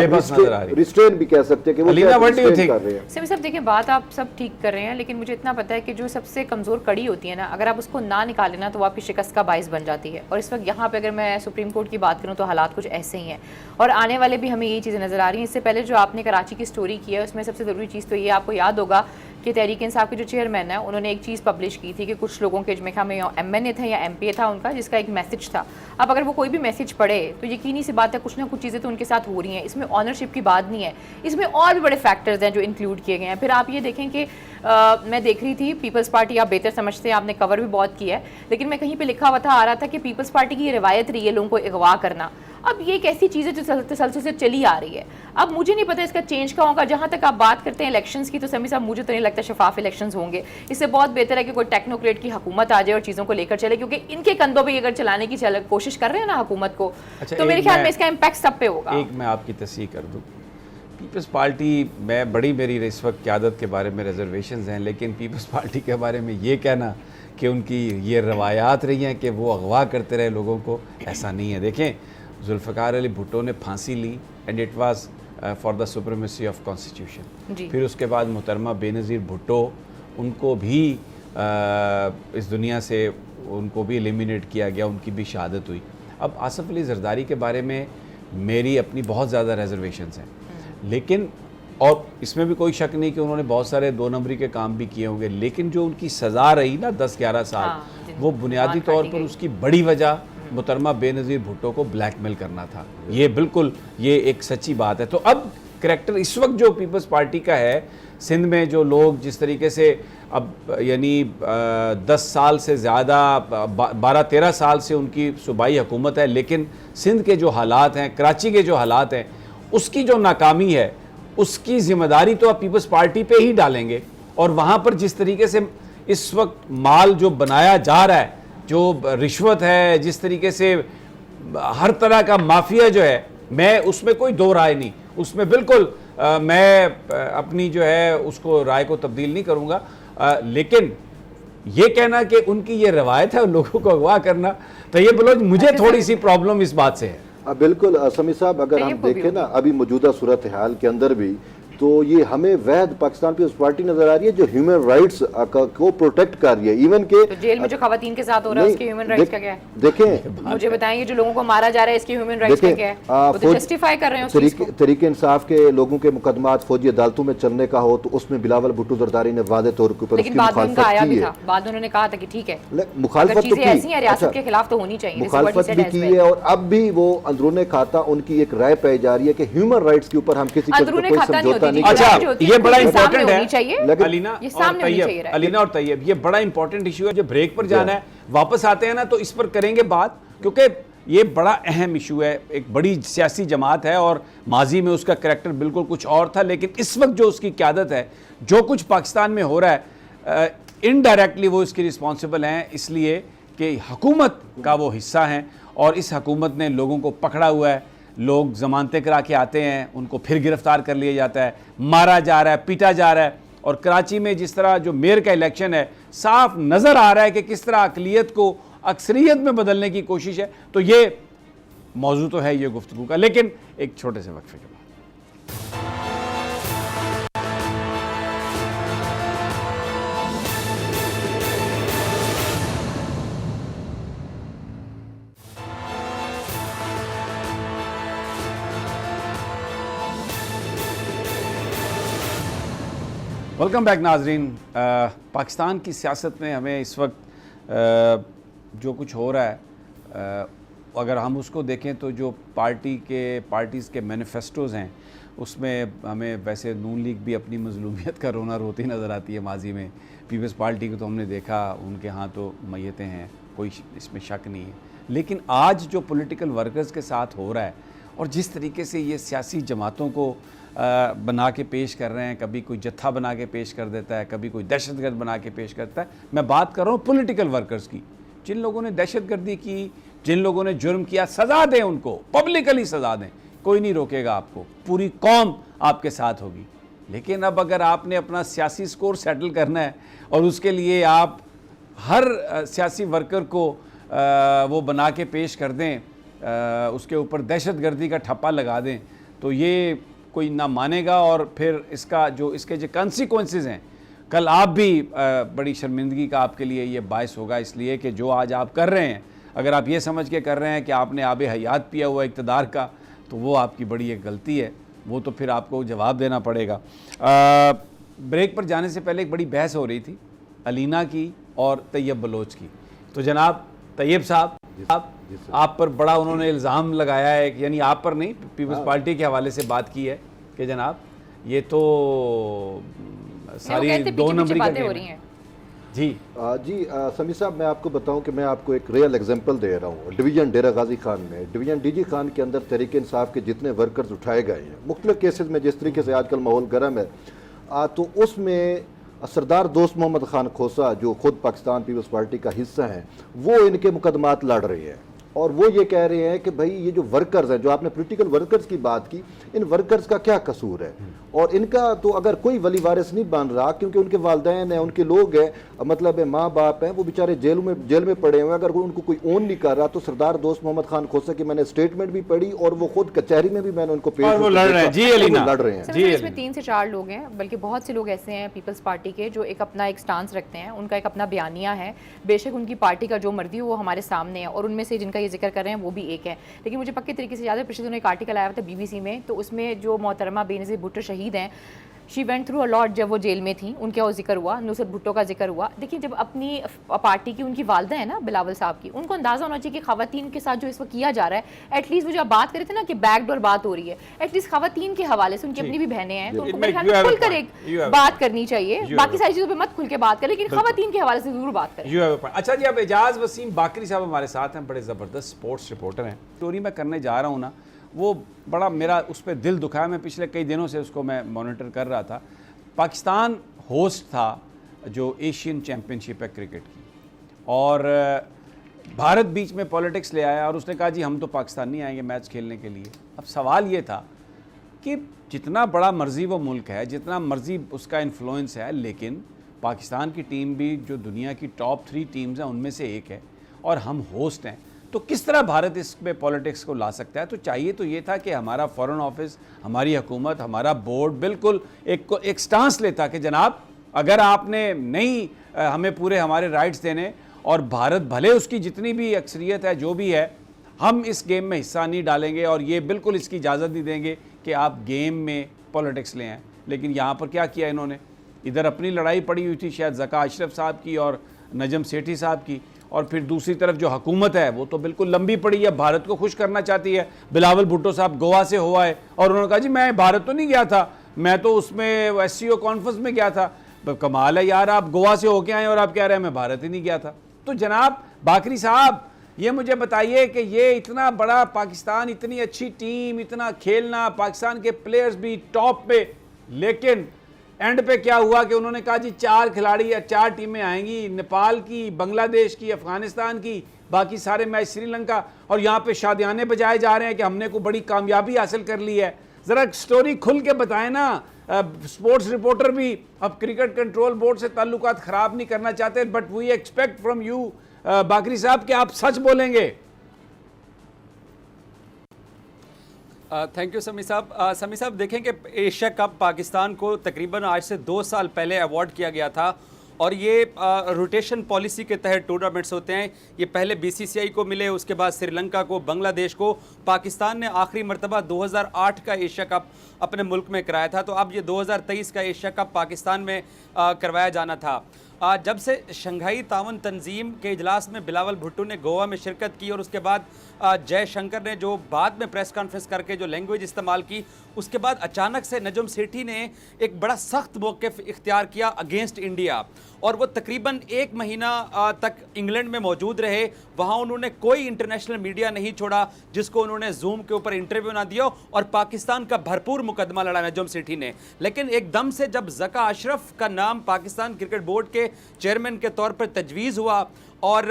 रिस्ट्रेन भी कह सकते हैं कि वो रिस्ट्रेन कर रहे हैं। सभी सब देखिए, बात आप सब ठीक कर रहे हैं, लेकिन मुझे इतना पता है कि जो सबसे कमज़ोर कड़ी होती है ना, अगर आप उसको ना निकालें ना तो वो आपकी शिकस्त का बाइस बन जाती है। और इस वक्त यहाँ पे अगर मैं सुप्रीम कोर्ट की बात करूँ तो हालात कुछ ऐसे ही हैं और आने वाले भी हमें यही चीज़ें नज़र आ रही हैं। इससे पहले जो आपने कराची की स्टोरी की है उसमें सबसे ज़रूरी चीज़ तो ये आपको याद होगा कि तहरीक इंसाफ के जो चेयरमैन है उन्होंने एक चीज़ पब्लिश की थी कि कुछ लोगों के में MNA था या MPA था उनका, जिसका एक मैसेज था। अब अगर वो कोई भी मैसेज पढ़े तो यकीनी सी बात है कुछ ना कुछ चीज़ें तो उनके साथ हो रही हैं। इसमें ऑनरशिप की बात नहीं है, इसमें और भी बड़े फैक्टर्स हैं जो इंक्लूड किए गए हैं। फिर आप ये देखें कि मैं देख रही थी पीपल्स पार्टी, आप बेहतर समझते हैं, आपने कवर भी बहुत किया है, लेकिन मैं कहीं पर लिखा हुआ था, आ रहा था कि पीपल्स पार्टी की ये रिवायत रही है लोगों को अगवा करना। अब ये एक ऐसी चीज़ है जो तसलसल से चली आ रही है। अब मुझे नहीं पता इसका चेंज का होगा। जहाँ तक आप बात करते हैं इलेक्शंस की, तो समी साहब मुझे तो नहीं लगता शफाफ इलेक्शंस होंगे। इससे बहुत बेहतर है कि कोई टेक्नोक्रेट की हुकूमत आ जाए और चीज़ों को लेकर चले, क्योंकि इनके कंधों पे अगर चलाने की कोशिश कर रहे हैं ना हुकूमत को, तो मेरे ख्याल में इसका इम्पैक्ट सब पे होगा। एक मैं आपकी तस्दीक कर दूँ, पीपल्स पार्टी में बड़ी मेरी इस वक्त क़यादत के बारे में रिजर्वेशंस हैं, लेकिन पीपल्स पार्टी के बारे में ये कहना कि उनकी ये रवायात रही हैं कि वो अगवा करते रहे लोगों को, ऐसा नहीं है। देखें, जुल्फ़िकार अली भुट्टो ने फांसी ली and it was for the supremacy of constitution. फिर उसके बाद मोहतरमा बेनज़ीर भुट्टो, उनको भी इस दुनिया से उनको भी एलिमिनेट किया गया, उनकी भी शहादत हुई। अब आसिफ अली ज़रदारी के बारे में मेरी अपनी बहुत ज़्यादा रिजर्वेशंस हैं, लेकिन और इसमें भी कोई शक नहीं कि उन्होंने बहुत सारे 2 नंबरी के काम भी किए होंगे, लेकिन जो उनकी सज़ा रही ना 10-11 साल, वो बुनियादी तौर पर उसकी बड़ी वजह मोहतरमा बेनज़ीर भुट्टो को ब्लैकमेल करना था। ये बिल्कुल ये एक सच्ची बात है। तो अब करैक्टर इस वक्त जो पीपल्स पार्टी का है, सिंध में जो लोग जिस तरीके से अब यानी 10 साल से ज़्यादा 12-13 साल से उनकी सूबाई हुकूमत है, लेकिन सिंध के जो हालात हैं, कराची के जो हालात हैं, उसकी जो नाकामी है उसकी ज़िम्मेदारी तो आप पीपल्स पार्टी पे ही डालेंगे। और वहाँ पर जिस तरीके से इस वक्त माल जो बनाया जा रहा है, जो रिश्वत है, जिस तरीके से हर तरह का माफिया जो है, मैं उसमें कोई दो राय नहीं, उसमें बिल्कुल मैं अपनी जो है उसको राय को तब्दील नहीं करूँगा। लेकिन ये कहना कि उनकी ये रवायत है लोगों को अगवा करना, तो ये बोलो मुझे थोड़ी सी प्रॉब्लम इस बात से है। बिल्कुल समी साहब, अगर हम देखें ना अभी मौजूदा सूरत हाल के अंदर भी, तो ये हमें वहद पाकिस्तान पीपल्स पार्टी नजर आ रही है जो ह्यूमन राइट्स को प्रोटेक्ट कर रही है। इवन के तो जेल में जो खवातीन के साथ हो रहा है उसके ह्यूमन राइट्स का क्या है? देखें, मुझे बताएं, जो लोगों को मारा जा रहा है इसकी ह्यूमन राइट्स का क्या है? वो तो जस्टिफाई कर रहे हैं उस चीज को। तरीके इंसाफ के लोगों के मुकदमात फौजी अदालतों में चलने का हो तो उसमें बिलावल भुट्टो जरदारी ने वादे तौर के ऊपर लेकिन बाद में उनका आया भी था, बाद उन्होंने कहा था कि ठीक है, मुखालफत तो की, ऐसी है रियासत के खिलाफ तो होनी चाहिए, मुखालफत भी की है। और अब भी वो अंदरूने खाता उनकी एक राय पाई जा रही है कि ह्यूमन राइट्स के ऊपर हम किसी का कोई समझौता नहीं करेंगे। ये बड़ा इंपॉर्टेंट है अलीना और तैयब, ये बड़ा इंपॉर्टेंट इशू है। जब ब्रेक पर जाना है, वापस आते हैं ना, तो इस पर करेंगे बात, क्योंकि ये बड़ा अहम इशू है। एक बड़ी सियासी जमात है और माजी में उसका करैक्टर बिल्कुल कुछ और था, लेकिन इस वक्त जो उसकी क़यादत है, जो कुछ पाकिस्तान में हो रहा है, इनडायरेक्टली वो इसकी रिस्पॉन्सिबल हैं, इसलिए कि हुकूमत का वो हिस्सा हैं और इस हुकूमत ने लोगों को पकड़ा हुआ है। लोग जमानतें करा के आते हैं, उनको फिर गिरफ्तार कर लिया जाता है, मारा जा रहा है, पीटा जा रहा है। और कराची में जिस तरह जो मेयर का इलेक्शन है, साफ नज़र आ रहा है कि किस तरह अक़लियत को अक्सरियत में बदलने की कोशिश है। तो ये मौजू तो है ये गुफ्तगू का, लेकिन एक छोटे से वक्फे के बाद। वेलकम बैक नाजरीन। पाकिस्तान की सियासत में हमें इस वक्त जो कुछ हो रहा है, अगर हम उसको देखें तो जो पार्टीज़ के मैनिफेस्टोज़ हैं, उसमें हमें वैसे नून लीग भी अपनी मजलूमियत का रोना रोती नज़र आती है। माजी में पीपल्स पार्टी को तो हमने देखा, उनके यहाँ तो मैयतें हैं, कोई इसमें शक नहीं है। लेकिन आज जो पॉलिटिकल वर्कर्स के साथ हो रहा है और जिस तरीके से ये सियासी जमातों को बना के पेश कर रहे हैं, कभी कोई जत्था बना के पेश कर देता है, कभी कोई दहशतगर्द बना के पेश करता है। मैं बात कर रहा हूँ पॉलिटिकल वर्कर्स की, जिन लोगों ने दहशतगर्दी की, जिन लोगों ने जुर्म किया, सज़ा दें उनको, पब्लिकली सज़ा दें, कोई नहीं रोकेगा आपको, पूरी कौम आपके साथ होगी। लेकिन अब अगर आपने अपना सियासी स्कोर सेटल करना है और उसके लिए आप हर सियासी वर्कर को वो बना के पेश कर दें, उसके ऊपर दहशतगर्दी का ठप्पा लगा दें, तो ये कोई ना मानेगा। और फिर इसके जो कॉन्सिक्वेंसेस हैं, कल आप भी बड़ी शर्मिंदगी का आपके लिए ये बायस होगा। इसलिए कि जो आज आप कर रहे हैं, अगर आप ये समझ के कर रहे हैं कि आपने आबे हयात पिया हुआ इक़्तिदार का, तो वो आपकी बड़ी एक गलती है, वो तो फिर आपको जवाब देना पड़ेगा। ब्रेक पर जाने से पहले एक बड़ी बहस हो रही थी अलीना की और तैयब बलोच की। तो जनाब तैयब साहब, आप पर बड़ा उन्होंने इल्ज़ाम लगाया है, यानी आप पर नहीं, पीपल्स पार्टी के हवाले से बात की है कि जनाब ये तो सारी 2 नंबरी का हो रही हैं। जी समी साहब, मैं आपको बताऊं कि मैं आपको एक रियल एग्जांपल दे रहा हूं। डिवीज़न डेरा गाजी खान में, डिवीज़न डीजी खान के अंदर तहरीक इंसाफ के जितने वर्कर्स उठाए गए हैं मुख्तलिफ केसेस में, जिस तरीके से आजकल माहौल गर्म है, तो उसमें सरदार दोस्त मोहम्मद खान खोसा जो खुद पाकिस्तान पीपल्स पार्टी का हिस्सा हैं, वो इनके मुकदमात लड़ रहे हैं। और वो ये कह रहे हैं कि भाई ये जो वर्कर्स हैं, जो आपने पॉलिटिकल वर्कर्स की बात की, इन वर्कर्स का क्या कसूर है? और इनका तो अगर कोई वली वारिस नहीं बन रहा, क्योंकि उनके वालिदैन हैं, उनके लोग हैं, मतलब है माँ बाप हैं, वो बेचारे जेल में पड़े हुए हैं। अगर उनको कोई ओन नहीं कर रहा, तो सरदार दोस्त मोहम्मद खान खोसा की मैंने स्टेटमेंट भी पढ़ी और वो खुद कचहरी में भी मैंने उनको पेश लड़ रहे हैं। जी अलीना लड़ रहे हैं। इसमें 3 से 4 लोग हैं, बल्कि बहुत से लोग ऐसे हैं पीपल्स पार्टी के जो अपना एक स्टांस रखते हैं, उनका एक अपना बयानिया है। बेशक उनकी पार्टी का जो मर्जी वो हमारे सामने है, और उनमें से जिनका ये जिक्र कर रहे हैं वो भी एक है। लेकिन मुझे पक्के तरीके से याद है, पिछले दिनों एक आर्टिकल आया था BBC में, तो उसमें जो मोहतरमा बेनज़ीर भुट्टो शहीद हैं, she went through a lot जब वो जेल में थी, उनका वो जिक्र हुआ, नुसरत भुट्टो का जिक्र हुआ। देखिए जब अपनी पार्टी की उनकी वालदा है ना बिलावल साहब की, उनको अंदाज़ा होना चाहिए कि ख़वातीन के साथ जो इस वक्त किया जा रहा है, एटलीस्ट वो जो आप बात कर रहे थे ना कि बैकडोर बात हो रही है, एटलीस्ट ख़वातीन के हवाले से, उनकी अपनी भी बहनें हैं तो उनको मेरे ख्याल में खुलकर एक बात करनी चाहिए। बाकी सारी चीज़ों पर मत खुल के बात करें, लेकिन ख़वातीन के हवाले से ज़रूर बात करें। अच्छा जी, अब एजाज वसीम बाकरी साहब हमारे साथ हैं, बड़े ज़बरदस्त स्पोर्ट्स रिपोर्टर हैं। स्टोरी मैं करने जा रहा हूँ ना, वो बड़ा मेरा उस पर दिल दुखाया, मैं पिछले कई दिनों से उसको मैं मॉनिटर कर रहा था। पाकिस्तान होस्ट था जो एशियन चैम्पियनशिप है क्रिकेट की, और भारत बीच में पॉलिटिक्स ले आया और उसने कहा जी हम तो पाकिस्तान नहीं आएंगे मैच खेलने के लिए। अब सवाल ये था कि जितना बड़ा मर्जी वो मुल्क है, जितना मर्जी उसका इन्फ्लुएंस है, लेकिन पाकिस्तान की टीम भी जो दुनिया की टॉप 3 टीम्स हैं उनमें से एक है और हम होस्ट हैं, तो किस तरह भारत इसमें पॉलिटिक्स को ला सकता है? तो चाहिए तो ये था कि हमारा फॉरेन ऑफिस, हमारी हुकूमत, हमारा बोर्ड बिल्कुल एक स्टांस लेता कि जनाब अगर आपने नहीं हमें पूरे हमारे राइट्स देने, और भारत भले उसकी जितनी भी अक्सरियत है जो भी है, हम इस गेम में हिस्सा नहीं डालेंगे और ये बिल्कुल इसकी इजाज़त नहीं देंगे कि आप गेम में पॉलिटिक्स ले आएँ। लेकिन यहाँ पर क्या किया इन्होंने, इधर अपनी लड़ाई पड़ी हुई थी शायद ज़का अशरफ साहब की और नजम सेठी साहब की, और फिर दूसरी तरफ जो हुकूमत है वो तो बिल्कुल लंबी पड़ी है, भारत को खुश करना चाहती है। बिलावल भुट्टो साहब गोवा से हुआ है और उन्होंने कहा जी मैं भारत तो नहीं गया था, मैं तो उसमें SCO कॉन्फ्रेंस में गया था। कमाल है यार, आप गोवा से होके आए और आप कह रहे हैं मैं भारत ही नहीं गया था। तो जनाब बाकरी साहब ये मुझे बताइए कि ये इतना बड़ा पाकिस्तान, इतनी अच्छी टीम, इतना खेलना, पाकिस्तान के प्लेयर्स भी टॉप पे, लेकिन एंड पे क्या हुआ कि उन्होंने कहा जी 4 खिलाड़ी या 4 टीमें आएंगी, नेपाल की, बांग्लादेश की, अफगानिस्तान की, बाकी सारे मैच श्रीलंका, और यहाँ पे शादियाने बजाए जा रहे हैं कि हमने को बड़ी कामयाबी हासिल कर ली है। ज़रा स्टोरी खुल के बताएं ना। स्पोर्ट्स रिपोर्टर भी अब क्रिकेट कंट्रोल बोर्ड से ताल्लुकात ख़राब नहीं करना चाहते, but we expect from you Bakri साहब कि आप सच बोलेंगे। थैंक यू समी साहब। समी साहब देखें कि एशिया कप पाकिस्तान को तकरीबन आज से 2 साल पहले अवार्ड किया गया था, और ये रोटेशन पॉलिसी के तहत टूर्नामेंट्स होते हैं। ये पहले BCCI को मिले, उसके बाद श्रीलंका को, बांग्लादेश को। पाकिस्तान ने आखिरी मरतबा 2008 का एशिया कप अपने मुल्क में कराया था, तो अब ये 2023 का एशिया कप पाकिस्तान में करवाया जाना था। जब से शंघाई तावन तंजीम के इजलास में बिलावल भुट्टो ने गोवा में शिरकत की और उसके बाद जयशंकर ने जो बाद में प्रेस कॉन्फ्रेंस करके जो लैंग्वेज इस्तेमाल की, उसके बाद अचानक से नजम सेठी ने एक बड़ा सख्त मौक़िफ़ इख्तियार किया अगेंस्ट इंडिया, और वो तकरीबन 1 महीना तक इंग्लैंड में मौजूद रहे। वहाँ उन्होंने कोई इंटरनेशनल मीडिया नहीं छोड़ा जिसको उन्होंने जूम के ऊपर इंटरव्यू ना दिया, और पाकिस्तान का भरपूर मुकदमा लड़ा नजम सेठी ने। लेकिन एकदम से जब ज़का अशरफ का नाम पाकिस्तान क्रिकेट बोर्ड के चेयरमैन के तौर पर तजवीज़ हुआ, और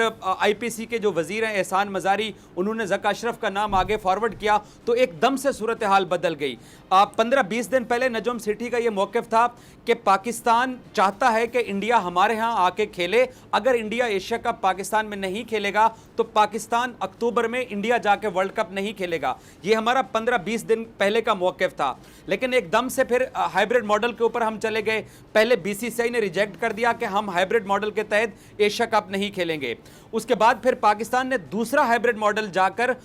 IPC के जो वज़ीर हैं एहसान मज़ारी, उन्होंने ज़का अशरफ का नाम आगे फॉरवर्ड किया, तो एकदम से सूरत हाल बदल गई। 15-20 दिन पहले नजम सेठी का ये मौक़िफ़ था कि पाकिस्तान चाहता है कि इंडिया हमारे यहाँ आके खेले। अगर इंडिया एशिया कप पाकिस्तान में नहीं खेलेगा तो पाकिस्तान अक्टूबर में इंडिया जाके वर्ल्ड कप नहीं खेलेगा। ये हमारा 15-20 दिन पहले का मौक़िफ़ था। लेकिन एकदम से फिर हाइब्रिड मॉडल के ऊपर हम चले गए। पहले BCCI ने रिजेक्ट कर दिया कि हम हाइब्रिड मॉडल के तहत एशिया कप नहीं खेलेंगे। उसके बाद फिर पाकिस्तान ने दूसरा हाइब्रिड मॉडल जाकर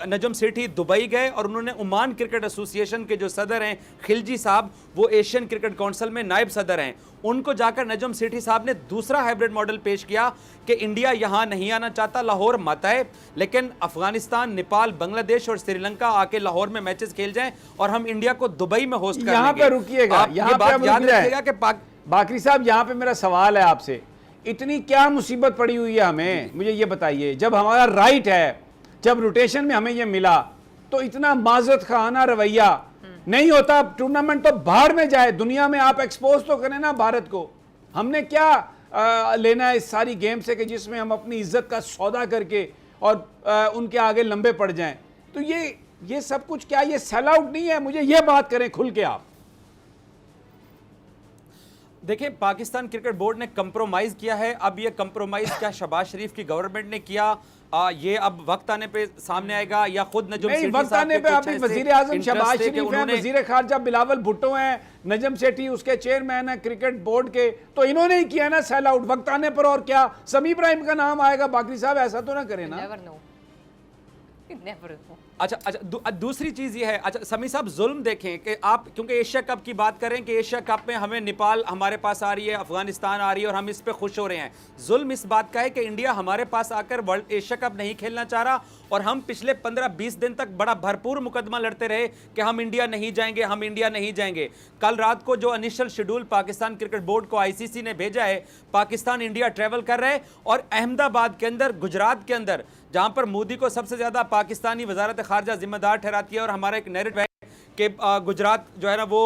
नजम सेठी दुबई गए, और उन्होंने ओमान क्रिकेट एसोसिएशन के जो सदर हैं खिलजी साहब, वो एशियन क्रिकेट काउंसिल में नायब सदर हैं, उनको जाकर नजम सेठी साहब ने दूसरा हाइब्रिड मॉडल पेश किया कि इंडिया यहां नहीं आना चाहता, लाहौर मत आए, लेकिन अफगानिस्तान, नेपाल, बांग्लादेश और श्रीलंका आके लाहौर में मैचेस खेल जाएं और हम इंडिया को दुबई में होस्ट करेंगे। यहाँ पे रुकिएगा, यहाँ पे याद रखिएगा कि बाकरी साहब यहाँ पे मेरा सवाल है आपसे, इतनी क्या मुसीबत पड़ी हुई है हमें, मुझे ये बताइए। जब हमारा राइट है, जब रोटेशन में हमें ये मिला, तो इतना माजरत खाना रवैया नहीं होता। टूर्नामेंट तो बाहर में जाए, दुनिया में आप एक्सपोज तो करें ना भारत को। हमने क्या लेना है इस सारी गेम से कि जिसमें हम अपनी इज्जत का सौदा करके और उनके आगे लंबे पड़ जाएं। तो ये सब कुछ क्या ये सेल आउट नहीं है? मुझे ये बात करें खुल के आप। देखिए, पाकिस्तान क्रिकेट बोर्ड ने कंप्रोमाइज किया है। अब ये कंप्रोमाइज क्या शहबाज शरीफ की गवर्नमेंट ने किया, ये अब वक्त आने पे सामने आएगा, या खुद नजम सेठी वक्त आने पे अभी वजीर आजम शहबाज शरीफ हैं, वजीर खारजा बिलावल भुट्टो हैं, नजम सेठी उसके चेयरमैन है क्रिकेट बोर्ड के, तो इन्होंने ही किया ना सेल आउट वक्त आने पर। और क्या समी इब्राहिम का नाम आएगा? बाकरी साहब ऐसा तो ना करें ना। नेवर। अच्छा, दूसरी चीज़ ये है, अच्छा समी साहब, जुल्म देखें कि आप क्योंकि एशिया कप की बात करें कि एशिया कप में हमें नेपाल हमारे पास आ रही है, अफगानिस्तान आ रही है और हम इस पे खुश हो रहे हैं। जुल्म इस बात का है कि इंडिया हमारे पास आकर वर्ल्ड एशिया कप नहीं खेलना चाह रहा और हम पिछले 15-20 दिन तक बड़ा भरपूर मुकदमा लड़ते रहे कि हम इंडिया नहीं जाएंगे, हम इंडिया नहीं जाएंगे। कल रात को जो initial schedule Pakistan cricket board को आईसीसी ने भेजा है, पाकिस्तान इंडिया ट्रैवल कर रहे हैं और अहमदाबाद के अंदर, गुजरात के अंदर, जहां पर मोदी को सबसे ज्यादा पाकिस्तानी वजारत खारजा जिम्मेदार ठहराती है और हमारा एक नैरेटिव है कि गुजरात जो है ना वो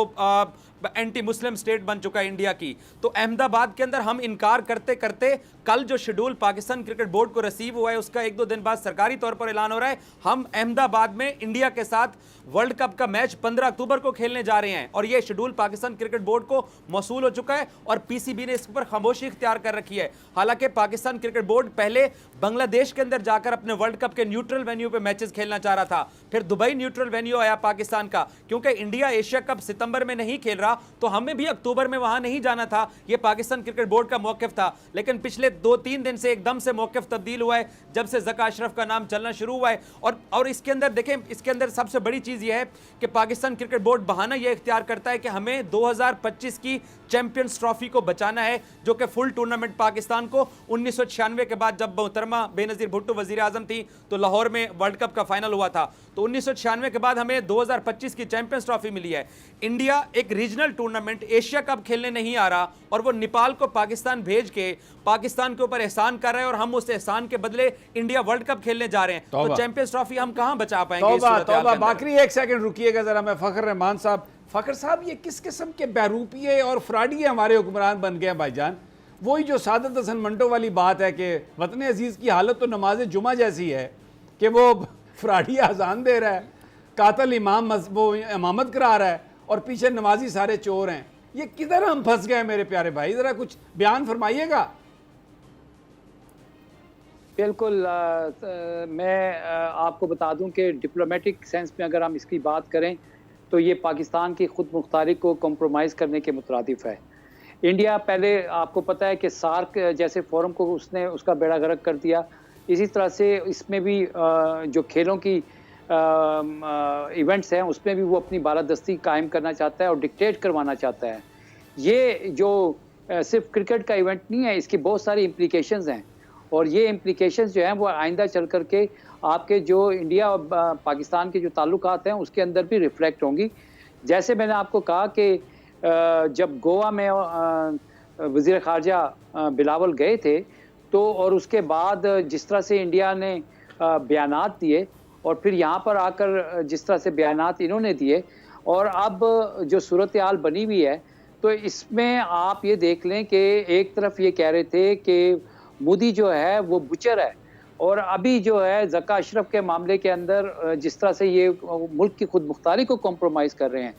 एंटी मुस्लिम स्टेट बन चुका है इंडिया की। तो अहमदाबाद के अंदर हम इनकार करते करते कल जो शेड्यूल पाकिस्तान क्रिकेट बोर्ड को रिसीव हुआ है उसका 1-2 दिन बाद सरकारी तौर पर ऐलान हो रहा है, हम अहमदाबाद में इंडिया के साथ वर्ल्ड कप का मैच 15 अक्टूबर को खेलने जा रहे हैं और यह शेड्यूल पाकिस्तान क्रिकेट बोर्ड को मौसूल हो चुका है और पीसीबी ने इस पर खामोशी इख्तियार कर रखी है। हालांकि पाकिस्तान क्रिकेट बोर्ड पहले बांग्लादेश के अंदर जाकर अपने वर्ल्ड कप के न्यूट्रल वेन्यू पे मैचेस खेलना चाह रहा था, फिर दुबई न्यूट्रल वेन्यू आया पाकिस्तान का, क्योंकि इंडिया एशिया कप सितंबर में नहीं खेल रहा तो हमें भी अक्टूबर में वहां नहीं जाना था। यह पाकिस्तान क्रिकेट बोर्ड का मौकिफ था, लेकिन पिछले 2-3 दिन से एकदम से मौकिफ तब्दील हुआ है जब से ज़का अशरफ का नाम चलना शुरू हुआ है। और इसके अंदर देखें, इसके अंदर सबसे बड़ी चीज़ यह है कि पाकिस्तान क्रिकेट बोर्ड बहाना यह इख्तियार करता है कि हमें 2025 की चैंपियंस ट्रॉफी को बचाना है, जो कि फुल टूर्नामेंट पाकिस्तान को 1996 के बाद जब मोहतरमा बेनज़ीर भुट्टो वज़ीर आज़म थी तो लाहौर में वर्ल्ड कप का फाइनल हुआ था, तो 1996 के बाद हमें 2025 की चैंपियंस ट्रॉफी मिली है। इंडिया एक रीजनल टूर्नामेंट एशिया कप खेलने नहीं आ रहा और वो नेपाल को पाकिस्तान भेज के पाकिस्तान के ऊपर एहसान कर रहे हैं और हम उस एहसान के बदले इंडिया वर्ल्ड कप खेलने जा रहे हैं, तो चैंपियंस ट्रॉफी हम कहां बचा पाएंगे? तौबा, बाकरी एक सेकंड रुकिएगा जरा, मैं फखर रहमान साहब। फखर साहब, ये किस किस्म के बहरूपिये और फ्रॉडिये हमारे हुक्मरान बन गए हैं भाईजान? वही जो सादत हसन मंटो वाली बात है कि वतन अजीज़ की हालत तो नमाज जुमा जैसी है कि वो फ्रॉडिया अजान दे रहा है, कातल इमाम वो इमामत करा रहा है और पीछे नमाजी सारे चोर हैं। ये किधर हम फंस गए मेरे प्यारे भाई? ज़रा कुछ बयान फरमाइएगा। बिल्कुल, मैं आपको बता दूं कि डिप्लोमेटिक सेंस में अगर हम इसकी बात करें तो ये पाकिस्तान की खुद मुख्तारी को कॉम्प्रोमाइज़ करने के मुतरादिफ है। इंडिया पहले आपको पता है कि सार्क जैसे फोरम को उसने उसका बेड़ा गर्क कर दिया, इसी तरह से इसमें भी जो खेलों की इवेंट्स हैं उसमें भी वो अपनी बालादस्ती कायम करना चाहता है और डिक्टेट करवाना चाहता है। ये जो सिर्फ क्रिकेट का इवेंट नहीं है, इसकी बहुत सारी इम्प्लीकेशंस हैं और ये इम्प्लीकेशंस जो हैं वो आइंदा चल करके आपके जो इंडिया और पाकिस्तान के जो ताल्लुकात हैं उसके अंदर भी रिफ्लेक्ट होंगी। जैसे मैंने आपको कहा कि जब गोवा में वज़ीर ख़ारजा बिलावल गए थे तो और उसके बाद जिस तरह से इंडिया ने बयानात दिए और फिर यहाँ पर आकर जिस तरह से बयानात इन्होंने दिए और अब जो सूरत हाल बनी हुई है, तो इसमें आप ये देख लें कि एक तरफ ये कह रहे थे कि मोदी जो है वो बुचर है और अभी जो है ज़का अशरफ के मामले के अंदर जिस तरह से ये मुल्क की खुद मुख्तारी को कॉम्प्रोमाइज़ कर रहे हैं,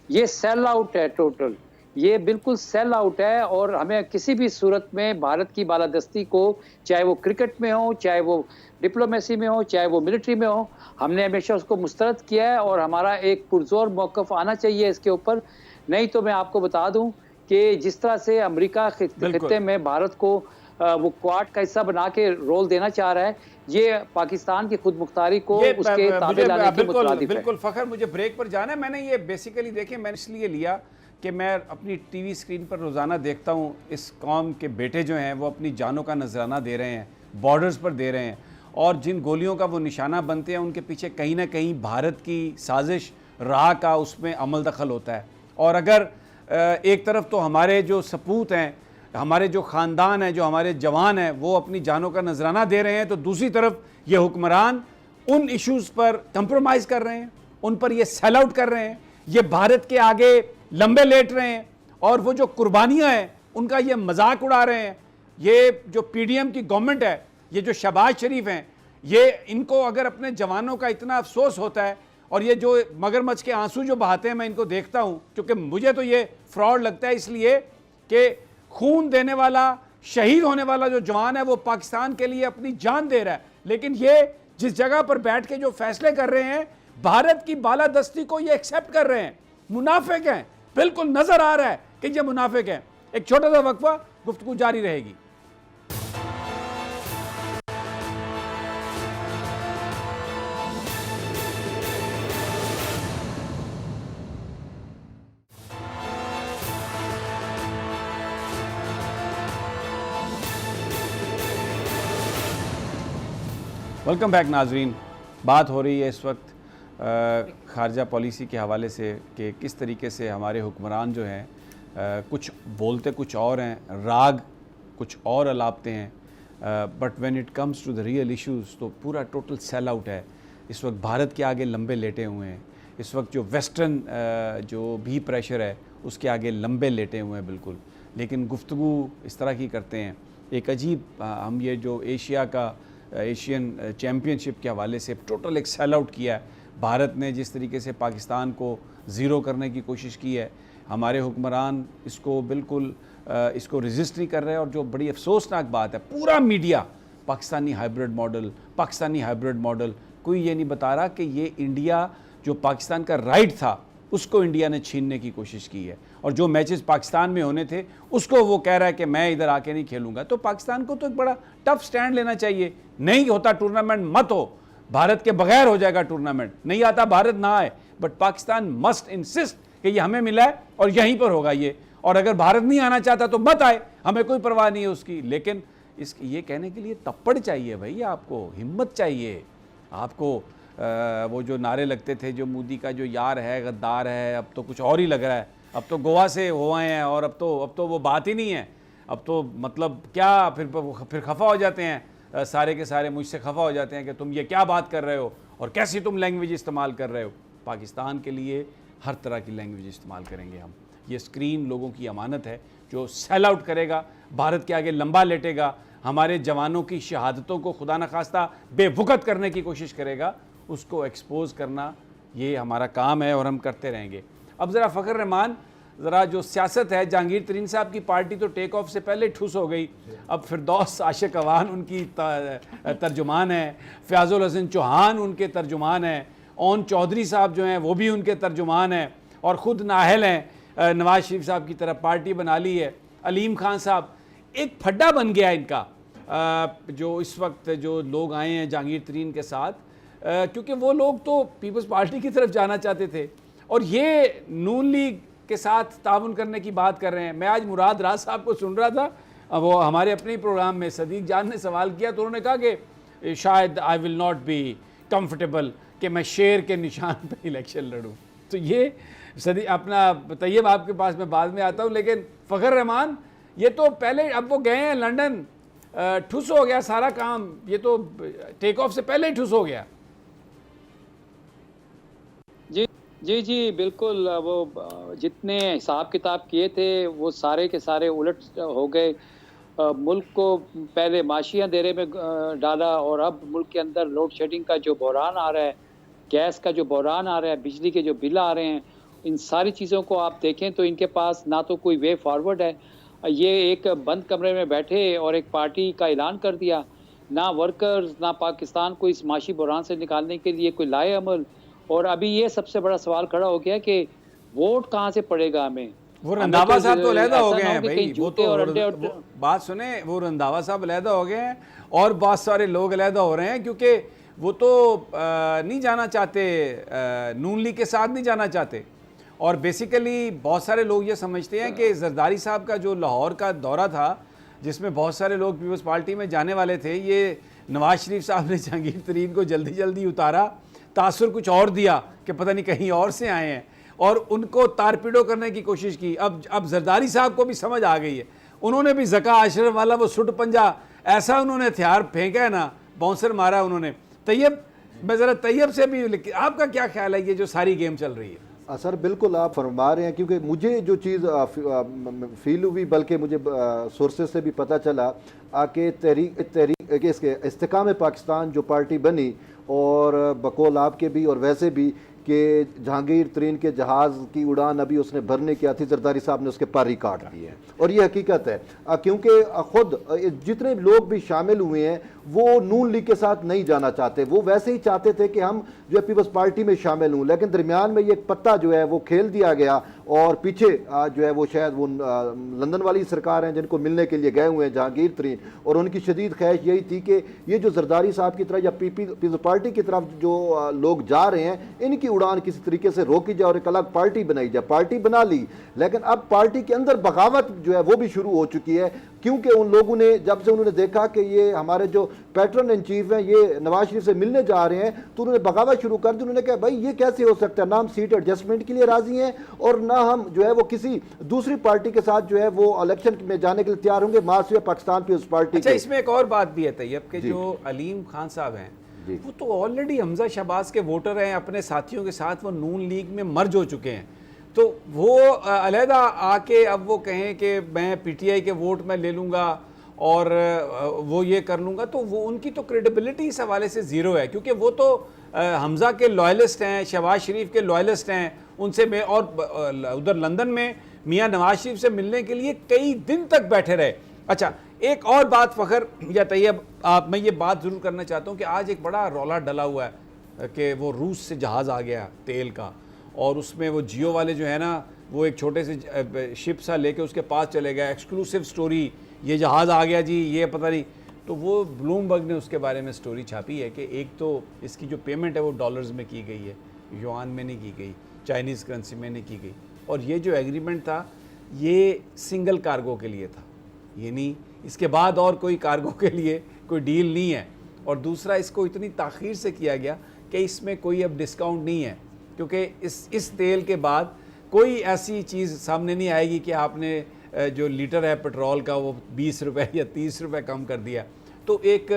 ये सेल आउट है टोटल, ये बिल्कुल सेल आउट है। और हमें किसी भी सूरत में भारत की बालादस्ती को, चाहे वो क्रिकेट में हो, चाहे वो डिप्लोमेसी में हो, चाहे वो मिलिट्री में हो, हमने हमेशा उसको मुस्तरद किया है और हमारा एक पुरजोर मौक़िफ़ आना चाहिए इसके ऊपर। नहीं तो मैं आपको बता दूं कि जिस तरह से अमेरिका खित्ते में भारत को वो क्वाड का हिस्सा बना के रोल देना चाह रहा है, ये पाकिस्तान की खुद मुख्तारी को उसके ताबे लाने की मुतरादिफ है। बिल्कुल फ़खर, मुझे ब्रेक पर जाना है। मैंने ये बेसिकली देखें, मैंने इसलिए लिया कि मैं अपनी टीवी स्क्रीन पर रोज़ाना देखता हूँ इस कौम के बेटे जो हैं वो अपनी जानों का नजराना दे रहे हैं, बॉर्डर्स पर दे रहे हैं और जिन गोलियों का वो निशाना बनते हैं उनके पीछे कहीं ना कहीं भारत की साजिश राह का उसमें अमल दखल होता है। और अगर एक तरफ तो हमारे जो सपूत हैं, हमारे जो ख़ानदान हैं, जो हमारे जवान हैं, वो अपनी जानों का नजराना दे रहे हैं, तो दूसरी तरफ ये हुक्मरान उन इश्यूज़ पर कंप्रोमाइज़ कर रहे हैं, उन पर ये सेल आउट कर रहे हैं, ये भारत के आगे लंबे लेट रहे हैं और वो जो कुर्बानियाँ हैं उनका ये मजाक उड़ा रहे हैं। ये जो पीडीएम की गवर्नमेंट है, ये जो शहबाज शरीफ हैं, ये इनको अगर अपने जवानों का इतना अफसोस होता है और ये जो मगरमच्छ के आंसू जो बहाते हैं, मैं इनको देखता हूँ, क्योंकि मुझे तो ये फ्रॉड लगता है, इसलिए कि खून देने वाला, शहीद होने वाला जो जवान है वो पाकिस्तान के लिए अपनी जान दे रहा है, लेकिन ये जिस जगह पर बैठ के जो फैसले कर रहे हैं, भारत की बालादस्ती को ये एक्सेप्ट कर रहे हैं, मुनाफिक हैं, बिल्कुल नजर आ रहा है कि ये मुनाफिक हैं। एक छोटा सा वक्फा, गुफ्तगू जारी रहेगी। वेलकम बैक नाजरीन। बात हो रही है इस वक्त खारजा पॉलिसी के हवाले से कि किस तरीके से हमारे हुक्मरान जो हैं कुछ बोलते कुछ और हैं, राग कुछ और अलापते हैं, but when it comes to the real issues तो पूरा टोटल सेल आउट है। इस वक्त भारत के आगे लंबे लेटे हुए हैं। इस वक्त जो वेस्टर्न जो भी प्रेशर है उसके आगे लंबे लेटे हुए हैं बिल्कुल। लेकिन गुफ्तगू इस तरह की करते हैं। एक अजीब हम ये जो एशिया का एशियन चैम्पियनशिप के हवाले से टोटल एक सेल आउट किया है। भारत ने जिस तरीके से पाकिस्तान को ज़ीरो करने की कोशिश की है, हमारे हुक्मरान इसको बिल्कुल इसको रेजिस्ट नहीं कर रहे। और जो बड़ी अफसोसनाक बात है, पूरा मीडिया पाकिस्तानी हाइब्रिड मॉडल, कोई ये नहीं बता रहा कि ये इंडिया जो पाकिस्तान का राइट था उसको इंडिया ने छीनने की कोशिश की है। और जो मैचेस पाकिस्तान में होने थे उसको वो कह रहा है कि मैं इधर आके नहीं खेलूंगा। तो पाकिस्तान को तो एक बड़ा टफ स्टैंड लेना चाहिए। नहीं होता टूर्नामेंट मत हो, भारत के बगैर हो जाएगा टूर्नामेंट। नहीं आता भारत ना आए, बट पाकिस्तान मस्ट इंसिस्ट कि ये हमें मिला है और यहीं पर होगा ये। और अगर भारत नहीं आना चाहता तो मत आए, हमें कोई परवाह नहीं है उसकी। लेकिन ये कहने के लिए तप्पड़ चाहिए भाई, आपको हिम्मत चाहिए। आपको वो जो नारे लगते थे, जो मोदी का जो यार है गद्दार है, अब तो कुछ और ही लग रहा है। अब तो गोवा से हो आए हैं और अब तो वो बात ही नहीं है। अब तो मतलब क्या फिर खफा हो जाते हैं, सारे के सारे मुझसे खफा हो जाते हैं कि तुम ये क्या बात कर रहे हो और कैसी तुम लैंग्वेज इस्तेमाल कर रहे हो। पाकिस्तान के लिए हर तरह की लैंग्वेज इस्तेमाल करेंगे हम। ये स्क्रीन लोगों की अमानत है। जो सेल आउट करेगा, भारत के आगे लंबा लेटेगा, हमारे जवानों की शहादतों को खुदा न खास्ता बेवकूफ़ करने की कोशिश करेगा, उसको एक्सपोज करना ये हमारा काम है और हम करते रहेंगे। अब ज़रा फ़खर रहमान, ज़रा जो सियासत है, जहांगीर तरीन साहब की पार्टी तो टेक ऑफ से पहले ठुस हो गई। अब फिरदौस आशिक अवान उनकी तर्जुमान है, फ़याज़ुल हसन चौहान उनके तर्जुमान हैं, ओन चौधरी साहब जो हैं वो भी उनके तर्जुमान हैं, और ख़ुद नाहल हैं, नवाज शरीफ साहब की तरफ पार्टी बना ली है। अलीम खान साहब, एक फड्डा बन गया इनका। जो इस वक्त जो लोग आए हैं जहांगीर तरीन के साथ, क्योंकि वो लोग तो पीपल्स पार्टी की तरफ जाना चाहते थे और ये नून लीग के साथ ताउन करने की बात कर रहे हैं। मैं आज मुराद राज साहब को सुन रहा था, वो हमारे अपने ही प्रोग्राम में सदीक जान ने सवाल किया तो उन्होंने कहा कि शायद I will not be comfortable कि मैं शेर के निशान पर इलेक्शन लड़ूं। तो ये अपना तैयब आपके पास मैं बाद में आता हूँ, लेकिन फ़खर रहमान ये तो पहले, अब वो गए हैं लंदन, ठुस हो गया सारा काम। ये तो टेक ऑफ से पहले ही ठुस हो गया। जी बिल्कुल। वो जितने हिसाब किताब किए थे वो सारे के सारे उलट हो गए। मुल्क को पहले माशी अंधेरे में डाला और अब मुल्क के अंदर लोड शेडिंग का जो बहरान आ रहा है, गैस का जो बहरान आ रहा है, बिजली के जो बिल आ रहे हैं, इन सारी चीज़ों को आप देखें तो इनके पास ना तो कोई वे फॉरवर्ड है। ये एक बंद कमरे में बैठे और एक पार्टी का ऐलान कर दिया, ना वर्कर्स ना पाकिस्तान को इस माशी बहरान से निकालने के लिए कोई लाए अमल। और अभी ये सबसे बड़ा सवाल खड़ा हो गया कि वोट कहाँ से पड़ेगा हमें। वो रंधावा साहब तो अलहदा हो गए हैं भाई, वो तो बात सुने, वो रंधावा साहब अलहदा हो गए हैं और बहुत सारे लोग अलहदा हो रहे हैं, क्योंकि वो तो नहीं जाना चाहते, नून लीग के साथ नहीं जाना चाहते। और बेसिकली बहुत सारे लोग ये समझते हैं कि जरदारी साहब का जो लाहौर का दौरा था, जिसमें बहुत सारे लोग पीपल्स पार्टी में जाने वाले थे, ये नवाज शरीफ साहब ने जहांगीर तरीन को जल्दी जल्दी उतारा, तासुर कुछ और दिया कि पता नहीं कहीं और से आए हैं, और उनको तारपीड़ो करने की कोशिश की। अब जरदारी साहब को भी समझ आ गई है, उन्होंने भी ज़का अशरफ वाला वो सुट पंजा ऐसा उन्होंने हथियार फेंका है ना, बाउंसर मारा उन्होंने। तैयब, मैं ज़रा तैयब से भी, आपका क्या ख्याल है ये जो सारी गेम चल रही है? सर बिल्कुल आप फरमा रहे हैं, क्योंकि मुझे जो चीज़ फील हुई, बल्कि मुझे सोर्सेज से भी पता चला कि तहरीक इसके इस्तेकाम पाकिस्तान जो पार्टी बनी, और बकौल आपके भी और वैसे भी, कि जहांगीर तरीन के जहाज़ की उड़ान अभी उसने भरने की थी, जरदारी साहब ने उसके पर ही काट दिए हैं। और ये हकीकत है, क्योंकि ख़ुद जितने लोग भी शामिल हुए हैं वो नून लीग के साथ नहीं जाना चाहते, वो वैसे ही चाहते थे कि हम जो है पीपल्स पार्टी में शामिल हूँ, लेकिन दरमियान में ये पत्ता जो है वो खेल दिया गया, और पीछे जो है वो शायद वो लंदन वाली सरकार हैं जिनको मिलने के लिए गए हुए हैं जहांगीर तरीन, और उनकी शदीद ख्वाहिश यही थी कि ये जो जरदारी साहब की तरफ या पीपल्स पार्टी की तरफ जो लोग जा रहे हैं, इनकी उड़ान किसी तरीके से रोकी जाए और एक अलग पार्टी बनाई जाए। पार्टी बना ली, लेकिन अब पार्टी के अंदर बगावत जो है वो भी शुरू हो चुकी है क्योंकि उन लोगों ने जब से उन्होंने देखा कि ये हमारे जो पैटर्न इन चीफ हैं ये नवाज शरीफ से मिलने जा रहे हैं, तो उन्होंने बगावत शुरू कर दी। उन्होंने कहा भाई ये कैसे हो सकता है, ना हम सीट एडजस्टमेंट के लिए राजी हैं और ना हम जो है वो किसी दूसरी पार्टी के साथ जो है वो इलेक्शन में जाने के लिए तैयार होंगे, मासिया पाकिस्तान पीपल्स पार्टी। अच्छा, इसमें एक और बात भी है तैयब के जो अलीम खान साहब हैं वो तो ऑलरेडी हमजा शहबाज के वोटर हैं, अपने साथियों के साथ वो नून लीग में मर्ज हो चुके हैं, तो वो अलहदा आके अब वो कहें कि मैं पीटीआई के वोट में ले लूँगा और वो ये कर लूँगा, तो वो उनकी तो क्रेडिबिलिटी इस हवाले से ज़ीरो है, क्योंकि वो तो हमजा के लॉयलिस्ट हैं, शहबाज शरीफ के लॉयलिस्ट हैं, उनसे मैं और उधर लंदन में मियाँ नवाज शरीफ से मिलने के लिए कई दिन तक बैठे रहे। अच्छा, एक और बात फ़खर या तैयब, मैं ये बात ज़रूर करना चाहता हूँ कि आज एक बड़ा रौला डला हुआ है कि वो रूस से जहाज़ आ गया तेल का, और उसमें वो जियो वाले जो है ना वो एक छोटे से शिप सा लेके उसके पास चले गए, एक्सक्लूसिव स्टोरी, ये जहाज़ आ गया जी, ये पता नहीं। तो वो ब्लूमबर्ग ने उसके बारे में स्टोरी छापी है कि एक तो इसकी जो पेमेंट है वो डॉलर्स में की गई है, युआन में नहीं की गई, चाइनीज़ करेंसी में नहीं की गई, और ये जो एग्रीमेंट था ये सिंगल कार्गो के लिए था, ये नहीं इसके बाद और कोई कार्गो के लिए कोई डील नहीं है। और दूसरा, इसको इतनी ताख़ीर से किया गया कि इसमें कोई अब डिस्काउंट नहीं है, क्योंकि इस तेल के बाद कोई ऐसी चीज़ सामने नहीं आएगी कि आपने जो लीटर है पेट्रोल का वो 20 रुपये या 30 रुपये कम कर दिया। तो एक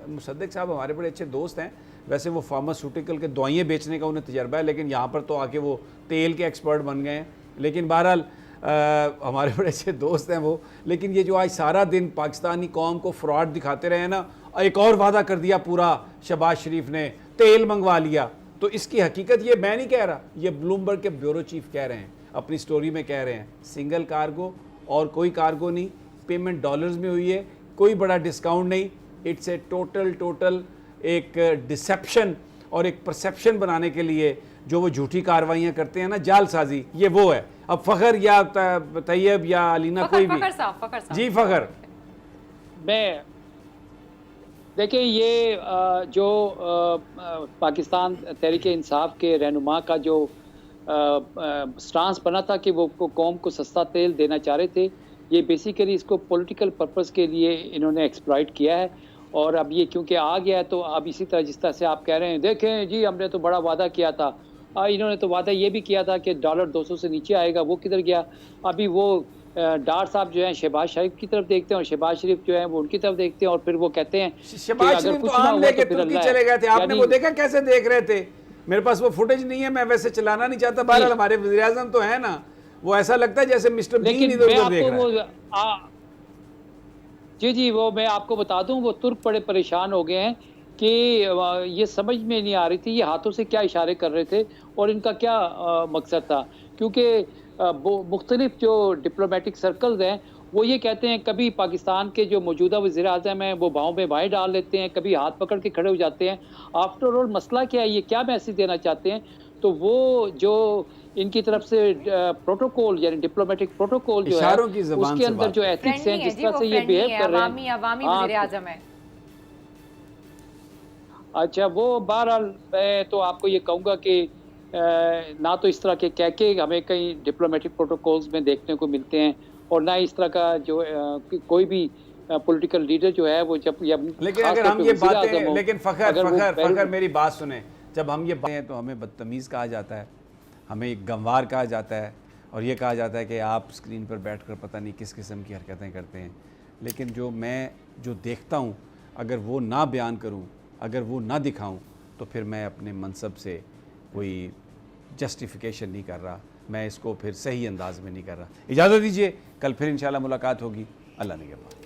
मुसद्दिक साहब हमारे बड़े अच्छे दोस्त हैं, वैसे वो फार्मास्यूटिकल के दवाइयाँ बेचने का उन्हें तजर्बा है, लेकिन यहाँ पर तो आके वो तेल के एक्सपर्ट बन गए हैं। लेकिन बहरहाल हमारे बड़े अच्छे दोस्त हैं वो, लेकिन ये जो आज सारा दिन पाकिस्तानी कौम को फ्रॉड दिखाते रहे ना, एक और वादा कर दिया पूरा शहबाज शरीफ ने, तेल मंगवा लिया, तो इसकी हकीकत ये मैं नहीं कह रहा, ये ब्लूमबर्ग के ब्यूरो चीफ कह रहे हैं, अपनी स्टोरी में कह रहे हैं, सिंगल कार्गो और कोई कार्गो नहीं, पेमेंट डॉलर्स में हुई है, कोई बड़ा डिस्काउंट नहीं, इट्स ए टोटल एक डिसेप्शन और एक परसेप्शन बनाने के लिए जो वो झूठी कार्रवाइयाँ करते हैं ना, जालसाजी, ये वो है। अब फ़खर या तैयब या अलीना कोई भी फ़खर जी फ़खर। मैं देखिए ये जो पाकिस्तान तहरीक-ए-इंसाफ के रहनुमा का जो स्टांस बना था कि वो कौम को सस्ता तेल देना चाह रहे थे, ये बेसिकली इसको पॉलिटिकल पर्पस के लिए इन्होंने एक्सप्लॉइट किया है। और अब ये क्योंकि आ गया है तो अब इसी तरह जिस तरह से आप कह रहे हैं, देखें जी हमने तो बड़ा वादा किया था, इन्होंने तो वादा ये भी किया था कि डॉलर 200 से नीचे आएगा, वो किधर गया? अभी वो डार साहब जो हैं शहबाज शरीफ की तरफ देखते हैं और शहबाज शरीफ जो है वो उनकी तरफ देखते हैं, और फिर वो कहते हैं शहबाज शरीफ तो आम लेके तुर्की चले गए थे, आपने वो देखा कैसे देख रहे थे? मेरे पास वो फुटेज नहीं है, मैं वैसे चलाना नहीं चाहता, बहरहाल हमारे वज़ीर-ए-आज़म तो है ना, वो ऐसा लगता है जैसे मिस्टर बीन इधर उधर देख रहा है। जी वो मैं आपको बता दूं, वो तुर्क बड़े परेशान हो गए हैं कि ये समझ में नहीं आ रही थी ये हाथों से क्या इशारे कर रहे थे और इनका क्या मकसद था, क्योंकि मुख्तलिफ जो डिप्लोमेटिक सर्कल्स हैं वो ये कहते हैं कभी पाकिस्तान के जो मौजूदा वज़ीर-ए-आज़म हैं वो बाहों में बाहें डाल लेते हैं, कभी हाथ पकड़ के खड़े हो जाते हैं। आफ्टर ऑल मसला क्या है, ये क्या मैसेज देना चाहते हैं? तो वो जो इनकी तरफ से प्रोटोकॉल यानी डिप्लोमेटिक प्रोटोकॉल जो है उसके अंदर जो एथिक्स हैं, जिस तरह से ये बिहेव कर रहे हैं, अवामी वज़ीर-ए-आज़म है। अच्छा, वो बहरहाल मैं तो आपको ये कहूँगा कि ना तो इस तरह के कह के हमें कई डिप्लोमेटिक प्रोटोकॉल्स में देखने को मिलते हैं, और ना इस तरह का जो कोई भी पॉलिटिकल लीडर जो है वो जब लेकिन अगर हम ये बातें, लेकिन फ़खर मेरी बात सुने, जब हम ये बातें तो हमें बदतमीज़ कहा जाता है, हमें गंवार कहा जाता है, और ये कहा जाता है कि आप स्क्रीन पर बैठकर पता नहीं किस किस्म की हरकतें करते हैं। लेकिन मैं जो देखता हूँ, अगर वो ना बयान करूँ, अगर वो ना दिखाऊँ, तो फिर मैं अपने मनसब से कोई जस्टिफिकेशन नहीं कर रहा, मैं इसको फिर सही अंदाज में नहीं कर रहा। इजाज़त दीजिए, कल फिर इंशाल्लाह मुलाकात होगी। अल्लाह निगहबान।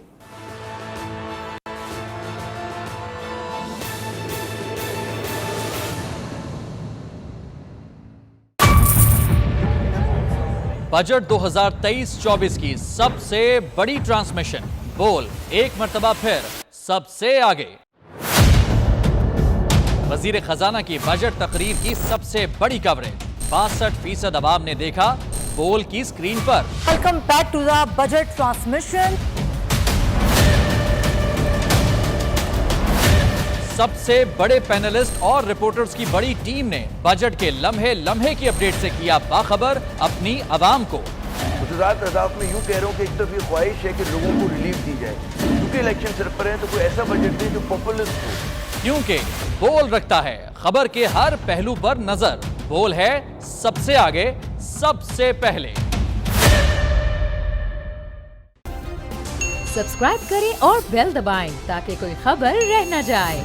बजट 2023-24 की सबसे बड़ी ट्रांसमिशन, बोल एक मर्तबा फिर सबसे आगे। वजीर खजाना की बजट तकरीर की सबसे बड़ी कवरेज, 62% अवाम ने देखा बोल की स्क्रीन पर। Welcome back to the budget transmission. सबसे बड़े पैनलिस्ट और रिपोर्टर्स की बड़ी टीम ने बजट के लम्हे लम्हे की अपडेट से किया बाखबर अपनी आवाम को। इंतजार अदाफ में यूँ कह रहा हूँ कि एक तरफ ये ख्वाहिश है कि लोगों को रिलीफ दी जाए, क्योंकि इलेक्शन सर पर है तो कोई ऐसा बजट दे जो पॉपुलिस्ट हो। क्योंकि बोल रखता है खबर के हर पहलू पर नजर, बोल है सबसे आगे सबसे पहले। सब्सक्राइब करें और बेल दबाएं ताकि कोई खबर रह न जाए।